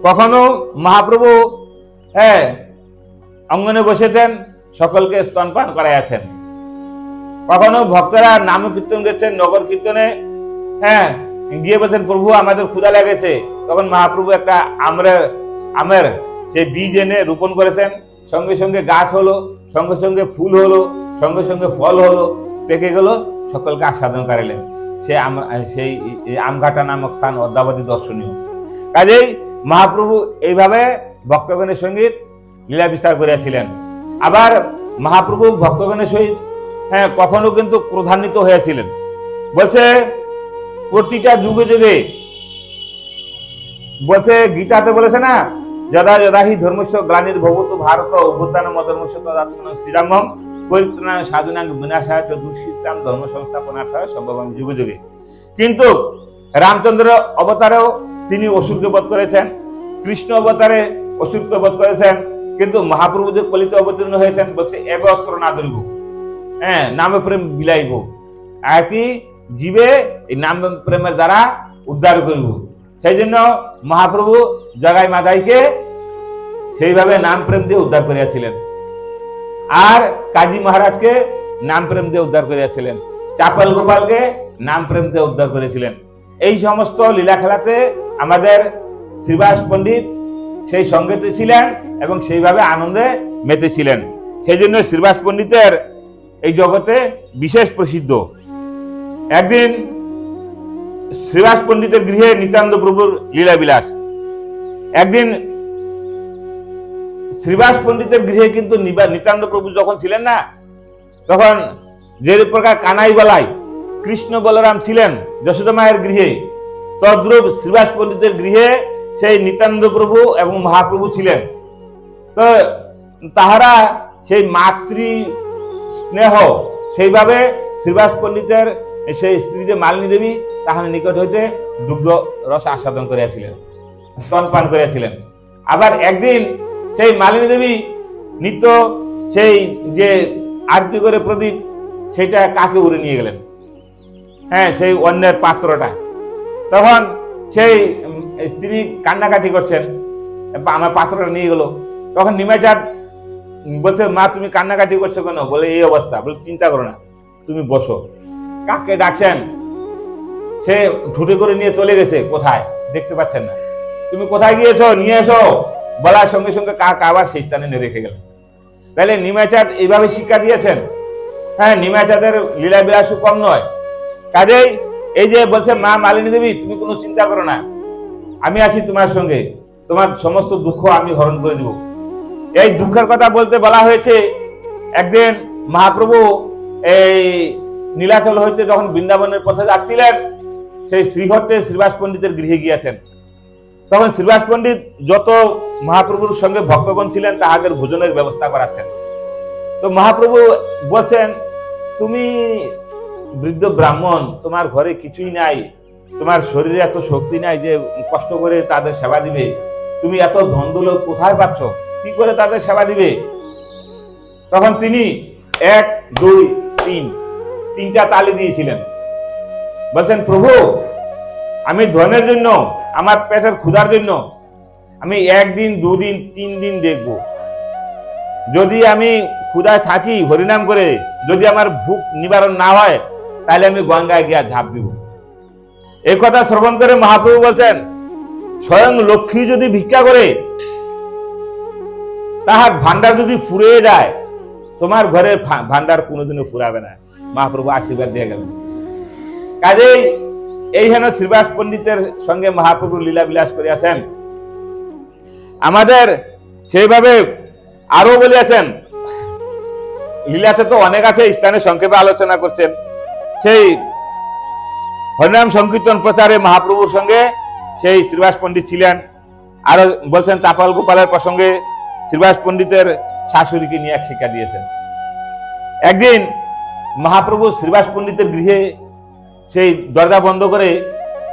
কখনো মহাপ্রভু অঙ্গনে বসেছেন, সকলকে স্তনপান করাইয়াছেন। কখনো ভক্তরা নাম কীর্তন করছেন, নগর কীর্তনে গিয়ে বলছেন প্রভু আমাদের ক্ষুধা লেগেছে, তখন মহাপ্রভু একটা আমের সেই বীজ এনে রোপণ করেছেন, সঙ্গে সঙ্গে গাছ হলো, সঙ্গে সঙ্গে ফুল হলো, সঙ্গে সঙ্গে ফল হলো, পেকে গেল, সকলকে আস্বাদন করাইলেন। সেই আমঘাটা নামক স্থান অদ্যাবধি দর্শনীয়। কাজেই মহাপ্রভু এইভাবে ভক্তগণের সঙ্গীত লীলা বিস্তার করিয়াছিলেন। আবার মহাপ্রভু ভক্তগণের সহিত কখনো কিন্তু ক্রোধান্বিত হয়েছিলেন। বলছে প্রতিটা যুগে যুগে, বলছে গীতাতে বলেছে না, যদা যদাহি ধর্মস্য গ্লানির ভবতু ভারত অভ্যুত্থান মধর্মস্য তদাত্মনং শ্রীরামং পরিত্রাণায় সাধুনাং বিনাশায় চ দুষ্কৃতাং ধর্ম সংস্থাপনার্থায় সম্ভবং যুগে যুগে। কিন্তু রামচন্দ্র অবতারেও তিনি অসুরকে বধ করেছেন, কৃষ্ণ অবতারে অসুরকে বধ করেছেন, কিন্তু মহাপ্রভু যে কলিতে অবতীর্ণ হয়েছেন বলছে এব অস্ত্র না ধরিব, নামে প্রেম বিলাইব, আর কি জীবে এই নাম প্রেমের দ্বারা উদ্ধার করিব। সেই জন্য মহাপ্রভু জগাই মাদাইকে সেইভাবে নাম প্রেম দিয়ে উদ্ধার করিয়াছিলেন, আর কাজী মহারাজকে নাম প্রেম দিয়ে উদ্ধার করিয়াছিলেন, চাপাল গোপালকে নাম প্রেম দিয়ে উদ্ধার করেছিলেন। এই সমস্ত লীলা খেলাতে আমাদের শ্রীবাস পণ্ডিত সেই সঙ্গেতে ছিলেন এবং সেইভাবে আনন্দে মেতেছিলেন। সেই জন্য শ্রীবাস পণ্ডিতের এই জগতে বিশেষ প্রসিদ্ধ। একদিন শ্রীবাস পণ্ডিতের গৃহে নিত্যানন্দ প্রভুর লীলা বিলাস। একদিন শ্রীবাস পণ্ডিতের গৃহে কিন্তু নিত্যানন্দ প্রভু যখন ছিলেন না, তখন যে প্রকার কানাই বলাই কৃষ্ণ বলরাম ছিলেন যশোদা মায়ের গৃহে, তদ্রূপ শ্রীবাস পণ্ডিতের গৃহে সেই নিত্যানন্দ প্রভু এবং মহাপ্রভু ছিলেন। তো তাহারা সেই মাতৃ স্নেহ সেইভাবে শ্রীবাস পণ্ডিতের সেই স্ত্রী যে মালিনী দেবী তাহার নিকট হইতে দুগ্ধ রস আস্বাদন করিয়াছিলেন, স্তনপান করিয়াছিলেন। আবার একদিন সেই মালিনী দেবী নিত্য সেই যে আরতি করে প্রদীপ সেটা কাকে উড়ে নিয়ে গেলেন, সেই অন্যের পাত্রটা। তখন সেই স্ত্রী কান্নাকাটি করছেন, আমার পাত্রটা নিয়ে গেল। তখন নিমাচাঁদ বলছে মা তুমি কান্নাকাটি করছো কেন? বলে এই অবস্থা। বলে চিন্তা করো না, তুমি বসো। কাকে ডাকছেন? সে ঠুটে করে নিয়ে চলে গেছে, কোথায় দেখতে পাচ্ছেন না। তুমি কোথায় গিয়েছো, নিয়ে এসো বলার সঙ্গে সঙ্গে কাক আবার সেই স্থানে রেখে গেল। তাহলে নিমাচাঁদ এইভাবে শিক্ষা দিয়েছেন। নিমাচাঁদের লীলা বিলাস কম নয়। কাজেই এই যে বলছে মা মালিনী দেবী তুমি কোনো চিন্তা করো না, আমি আছি তোমার সঙ্গে, তোমার সমস্ত দুঃখ আমি হরণ করে দেব। এই দুঃখের কথা বলতে বলা হয়েছে একদিন মহাপ্রভু এই নীলাচল হইতে যখন বৃন্দাবনের পথে যাচ্ছিলেন, সেই শ্রীহট্টে শ্রীবাস পণ্ডিতের গৃহে গিয়েছেন। তখন শ্রীবাস পণ্ডিত যত মহাপ্রভুর সঙ্গে ভক্তগণ ছিলেন তাহাদের ভোজনের ব্যবস্থা করাচ্ছেন। তো মহাপ্রভু বলছেন তুমি বৃদ্ধ ব্রাহ্মণ, তোমার ঘরে কিছুই নাই, তোমার শরীরে এত শক্তি নাই যে কষ্ট করে তাদের সেবা দিবে, তুমি এত ধন দৌলত কোথায় পাচ্ছ, কি করে তাদের সেবা দিবে? তখন তিনি 1 2 3 তিনটা তালি দিয়েছিলেন। বলছেন প্রভু আমি ধনের জন্য, আমার পেটের ক্ষুধার জন্য আমি 1 দিন 2 দিন 3 দিন দেখব, যদি আমি ক্ষুধায় থাকি হরিনাম করে, যদি আমার ভুক নিবারণ না হয় তাহলে আমি গঙ্গায় গিয়ে ঝাঁপ দিব। এই কথা শ্রবণ করে মহাপ্রভু বলছেন স্বয়ং লক্ষ্মী যদি ভিক্ষা করে তাহার ভান্ডার যদি ফুরিয়ে যায়, তোমার ঘরে ভান্ডার কোনোদিনও ফুরাবে না। মহাপ্রভু আশীর্বাদ দিয়ে গেলেন। কাজেই এই হেন শ্রীবাস পণ্ডিতের সঙ্গে মহাপ্রভু লীলা বিলাস করিয়াছেন। আমাদের সেইভাবে আরো বলিয়াছেন, লীলাতে তো অনেক আছে, স্থানে সংক্ষেপে আলোচনা করছেন। সেই হরিনাম সংকীর্তন প্রচারে মহাপ্রভুর সঙ্গে সেই শ্রীবাস পণ্ডিত ছিলেন। আরো বলছেন চাপাল গোপালের প্রসঙ্গে শ্রীবাস পণ্ডিতের শাশুড়িকে নিয়ে এক শিক্ষা দিয়েছেন। একদিন মহাপ্রভু শ্রীবাস পণ্ডিতের গৃহে সেই দরজা বন্ধ করে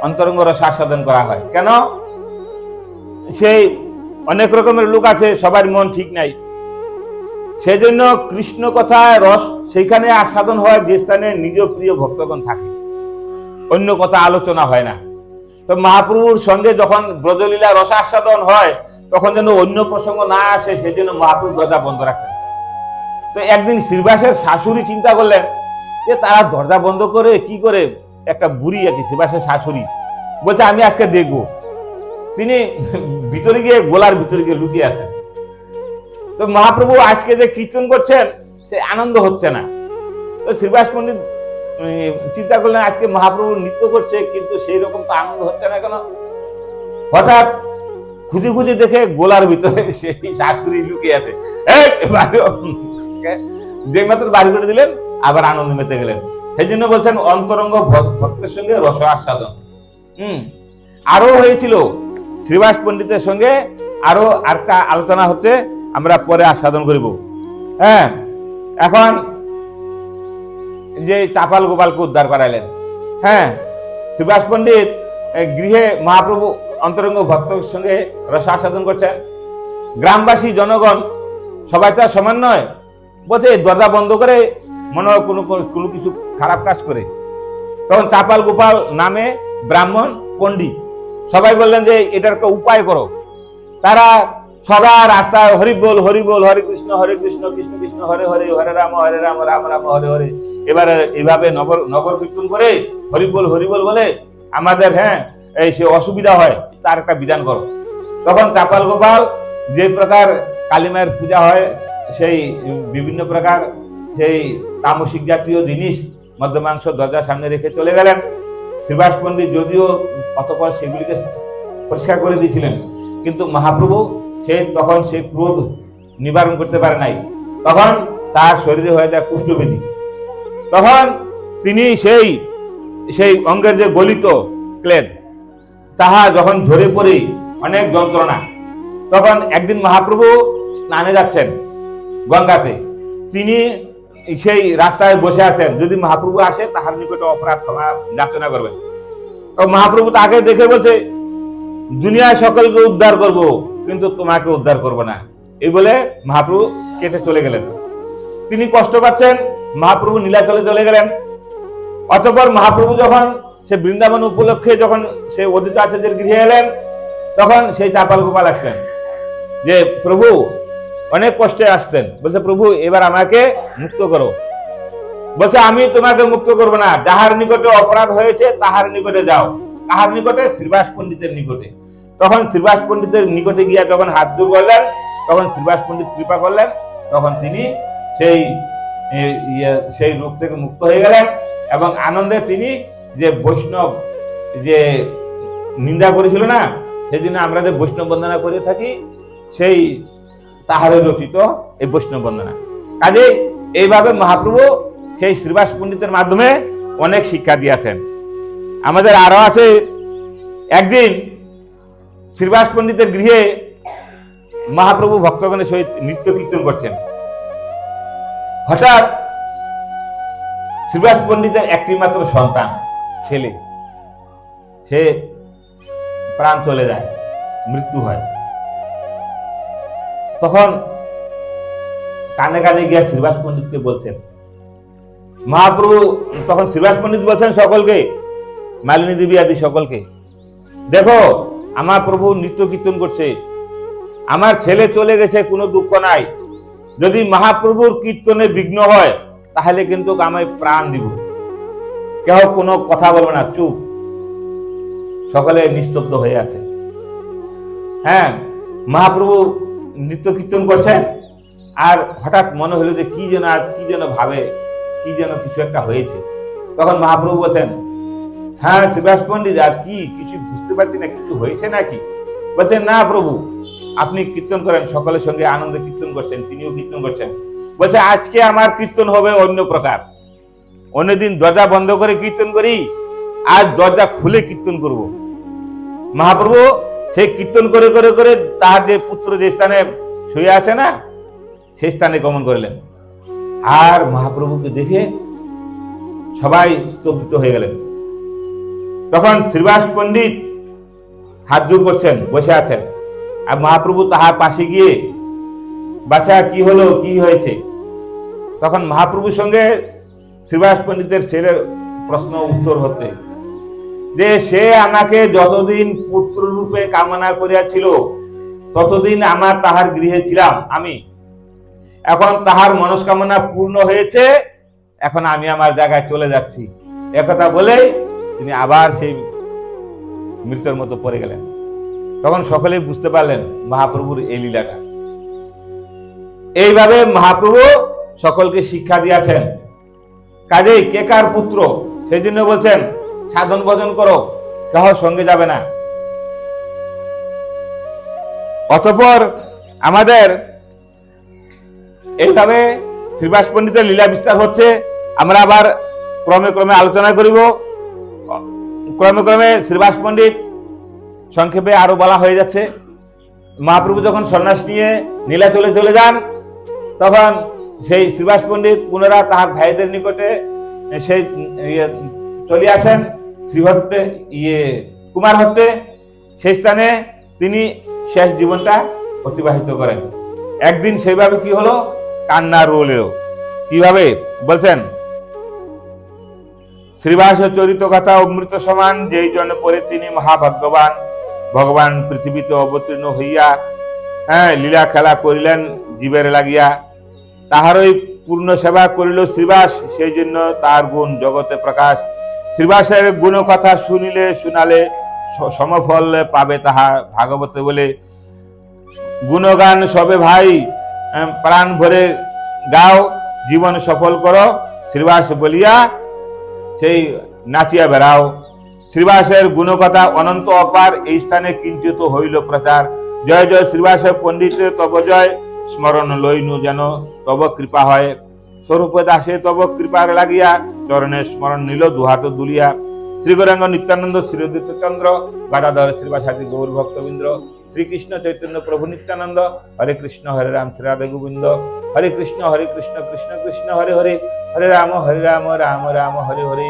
অন্তরঙ্গ রস আস্বাদন করা হয়। কেন? সেই অনেক রকমের লোক আছে, সবার মন ঠিক নাই, সেই জন্য কৃষ্ণ কথায় রস সেইখানে আস্বাদন হয় যে স্থানে নিজ প্রিয় ভক্তগণ থাকে, অন্য কথা আলোচনা হয় না। তো মহাপ্রভুর সঙ্গে যখন ব্রজলীলা রসাস্বাদন হয় তখন যেন অন্য প্রসঙ্গ না আসে, সেই জন্য মহাপ্রভু দরজা বন্ধ রাখেন। তো একদিন শ্রীবাসের শাশুড়ি চিন্তা করলেন যে তারা দরজা বন্ধ করে কি করে, একটা বুড়ি আর কি শ্রীবাসের শাশুড়ি বলছে আমি আজকে দেখবো। তিনি ভিতরে গিয়ে গোলার ভিতরে গিয়ে লুকিয়ে আছেন। তো মহাপ্রভু আজকে যে কীর্তন করছেন সে আনন্দ হচ্ছে না। তো শ্রীবাস পণ্ডিত চিন্তা করলেন আজকে মহাপ্রভু নৃত্য করছে কিন্তু সেই রকম তো আনন্দ হচ্ছে না কেন। হঠাৎ খুঁজে খুঁজে দেখে গোলার ভিতরে সেই শাশুড়ি লুকিয়ে আছে। যে মাত্র বাড়ি করে দিলেন আবার আনন্দ মেতে গেলেন। সেই জন্য বলছেন অন্তরঙ্গ ভক্তের সঙ্গে রস আস্বাদন। আরো হয়েছিল শ্রীবাস পণ্ডিতের সঙ্গে আরো একটা আলোচনা হচ্ছে, আমরা পরে আস্বাদন করিব। হ্যাঁ, এখন যে চাপাল গোপালকে উদ্ধার করাইলেন। হ্যাঁ, শ্রীবাস পণ্ডিত গৃহে মহাপ্রভু অন্তরঙ্গ ভক্তের সঙ্গে রসাস্বাদন করছেন। গ্রামবাসী জনগণ সবাই তো সমান নয়, বলছে দরজা বন্ধ করে মনে হয় কোনো কিছু খারাপ কাজ করে। তখন চাপাল গোপাল নামে ব্রাহ্মণ পণ্ডিত সবাই বললেন যে এটার একটা উপায় করো। তারা সবার রাস্তায় হরি বল হরে কৃষ্ণ কৃষ্ণ কৃষ্ণ হরে হরে, হরে রাম রাম রাম হরে হরে, এবারে এইভাবে নগর কীর্তন করে হরি বল বলে আমাদের এই সে অসুবিধা হয়, তার একটা বিধান করো। তখন চাপাল গোপাল যে প্রকার কালী মায়ের পূজা হয় সেই বিভিন্ন প্রকার সেই তামসিক জাতীয় জিনিস মধ্যমাংস দরজার সামনে রেখে চলে গেলেন। শ্রীবাস পণ্ডিত যদিও অতঃপর সেগুলিকে পরিষ্কার করে দিয়েছিলেন, কিন্তু মহাপ্রভু তখন সেই ক্রোধ নিবারণ করতে পারে নাই। তখন তার শরীরে হয়ে যায় কুষ্ঠব্যাধি। তখন তিনি সেই অঙ্গের যে গলিত ক্লেদ তাহা যখন ঝরে পড়ে অনেক যন্ত্রণা। তখন একদিন মহাপ্রভু স্নানে যাচ্ছেন গঙ্গাতে, তিনি সেই রাস্তায় বসে আছেন, যদি মহাপ্রভু আসে তাহার নিকটে অপরাধ ক্ষমা যাচনা করবেন। তো মহাপ্রভু তাকে দেখে বলছে দুনিয়ায় সকলকে উদ্ধার করব কিন্তু তোমাকে উদ্ধার করব না, এই বলে মহাপ্রভু কেটে চলে গেলেন। তিনি কষ্ট পাচ্ছেন, মহাপ্রভু নীলাচলে চলে গেলেন। অতঃপর মহাপ্রভু যখন সে বৃন্দাবন উপলক্ষে যখন সে অদ্বৈত আচার্যের গৃহে এলেন, তখন সেই চাপাল গোপাল আসলেন যে প্রভু অনেক কষ্টে আসতেন, বলছে প্রভু এবার আমাকে মুক্ত করো। বলছে আমি তোমাকে মুক্ত করবো না, যাহার নিকটে অপরাধ হয়েছে তাহার নিকটে যাও। কাহার নিকটে? শ্রীবাস পণ্ডিতের নিকটে। তখন শ্রীবাস পণ্ডিতের নিকটে গিয়া যখন হাত জোড় করলেন, তখন শ্রীবাস পণ্ডিত কৃপা করলেন, তখন তিনি সেই রূপ থেকে মুক্ত হয়ে গেলেন এবং আনন্দে তিনি যে বৈষ্ণব যে নিন্দা করেছিল না, সেদিন আমরা যে বৈষ্ণব বন্দনা করে থাকি, সেই তাহারে রচিত এই বৈষ্ণব বন্দনা। কাজে এইভাবে মহাপ্রভু সেই শ্রীবাস পণ্ডিতের মাধ্যমে অনেক শিক্ষা দিয়েছেন। আমাদের আরো আছে, একদিন শ্রীবাস পণ্ডিতের গৃহে মহাপ্রভু ভক্তগণের সহিত নৃত্য কীর্তন করছেন। হঠাৎ শ্রীবাস পণ্ডিতের একটি মাত্র সন্তান ছেলে, সে প্রাণ চলে যায়, মৃত্যু হয়। তখন কানে কানে গিয়ে শ্রীবাস পণ্ডিতকে বলছেন মহাপ্রভু, তখন শ্রীবাস পণ্ডিত বলছেন সকলকে, মালিনী দেবী আদি সকলকে, দেখো আমার প্রভু নৃত্য কীর্তন করছে, আমার ছেলে চলে গেছে, কোনো দুঃখ নাই, যদি মহাপ্রভুর কীর্তনে বিঘ্ন হয় তাহলে কিন্তু আমি প্রাণ দিব। কেউ কোনো কথা বলবে না, চুপ। সকলে নিস্তব্ধ হয়ে আছে। হ্যাঁ, মহাপ্রভু নৃত্য কীর্তন করছেন, আর হঠাৎ মনে হলো যে কি যেন ভাবে, কি যেন কিছু একটা হয়েছে। তখন মহাপ্রভু বলছেন, হ্যাঁ শ্রীবাস পণ্ডিত, আর কি কিছু বুঝতে পারছি না, কিছু হয়েছে নাকি? বলছেন না প্রভু, আপনি কীর্তন করেন, সকলের সঙ্গে আনন্দে কীর্তন করছেন, তিনিও কীর্তন করছেন। বলছে আজকে আমার কীর্তন হবে অন্য প্রকার, অন্যদিন দরজা বন্ধ করে কীর্তন করি, আজ দরজা খুলে কীর্তন করব। মহাপ্রভু সেই কীর্তন করে করে করে তার যে পুত্র যে স্থানে শুয়ে আছে না, সেই স্থানে গমন করলেন। আর মহাপ্রভুকে দেখে সবাই স্তব্ধ হয়ে গেলেন। তখন শ্রীবাস পণ্ডিত হাত জোড় করছেন, বসে আছেন, আর মহাপ্রভু তাহার পাশে গিয়ে, বাচ্চা কি হলো, কি হয়েছে? তখন মহাপ্রভুর সঙ্গে শ্রীবাস পণ্ডিতের ছেলের প্রশ্ন উত্তর হতে যে সে আমাকে যতদিন পুত্র রূপে কামনা করিয়াছিল ততদিন আমার তাহার গৃহে ছিলাম আমি, এখন তাহার মনস্কামনা পূর্ণ হয়েছে, এখন আমি আমার জায়গায় চলে যাচ্ছি। একথা বলেই তিনি আবার সেই মৃতের মতো পড়ে গেলেন। তখন সকলেই বুঝতে পারলেন মহাপ্রভুর এই লীলাটা। এইভাবে মহাপ্রভু সকলকে শিক্ষা দিয়েছেন। কাজেই কে কার পুত্র, সেই জন্য বলছেন সাধন ভজন করো, কেহ সঙ্গে যাবে না। অতঃপর আমাদের এইভাবে শ্রীবাস পণ্ডিতের লীলা বিস্তার হচ্ছে। আমরা আবার ক্রমে ক্রমে আলোচনা করিব। ক্রমে ক্রমে শ্রীবাস পণ্ডিত সংক্ষেপে আরো বলা হয়ে যাচ্ছে। মহাপ্রভু যখন সন্ন্যাস নিয়ে নীলাচলে চলে যান, তখন সেই শ্রীবাস পণ্ডিত পুনরায় তাহার ভাইদের নিকটে সেই চলে আসেন শ্রীহট্টে, কুমারহট্টে। সেই স্থানে তিনি শেষ জীবনটা অতিবাহিত করেন। একদিন সেইভাবে কি হলো, কান্না রোল এলো। কিভাবে বলছেন, শ্রীবাস চরিত কথা অমৃত সমান, যেই জন পরে তিনি মহাভাগ্যবান। ভগবান পৃথিবীতে অবতীর্ণ হইয়া লীলা খেলা করিলেন জীবের লাগিয়া, তাহারই পূর্ণ সেবা করিল শ্রীবাস, সেই জন্য তার গুণ জগতে প্রকাশ। শ্রীবাসের গুণ কথা শুনিলে শুনালে সমফল পাবে তাহা, ভাগবতে বলে গুণগান সবে ভাই প্রাণ ভরে গাও, জীবন সফল করো শ্রীবাস বলিয়া সেই নাচিয়া বেড়াও। শ্রীবাসের গুণকথা অনন্ত অপার, এই স্থানে কিঞ্চিত হইল প্রচার। জয় জয় শ্রীবাসের পণ্ডিত তব জয়, স্মরণ লইনু যেন তব কৃপা হয়। স্বরূপ দাসে তব কৃপার লাগিয়া, চরণে স্মরণ নিল দুহাত দুলিয়া। শ্রী গৌরাঙ্গ নিত্যানন্দ শ্রীদীত চন্দ্র, গাদাধর শ্রীবাসাদি গৌর ভক্তবৃন্দ, শ্রীকৃষ্ণ চৈতন্য প্রভু নিত্যানন্দ, হরে কৃষ্ণ হরে রাম শ্রী রাধে গোবিন্দ, হরে কৃষ্ণ কৃষ্ণ কৃষ্ণ হরে হরে, হরে রাম রাম রাম হরে হরে।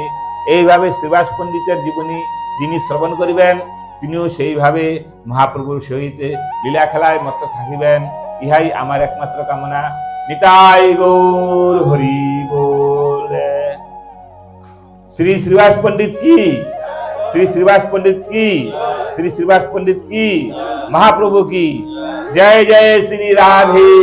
এইভাবে শ্রীবাস পণ্ডিতের জীবনী যিনি শ্রবণ করিবেন, তিনিও সেইভাবে মহাপ্রভুর সহিত লীলা খেলায় মত্ত থাকিবেন। ইহাই আমার একমাত্র কামনা। নিতাই গৌর হরি বল। শ্রী শ্রীবাস পণ্ডিত কি, শ্রী শ্রীবাস পণ্ডিত কি, শ্রী শ্রীবাস পণ্ডিত কি, মহাপ্রভু কি। জয় জয় শ্রী রাধে।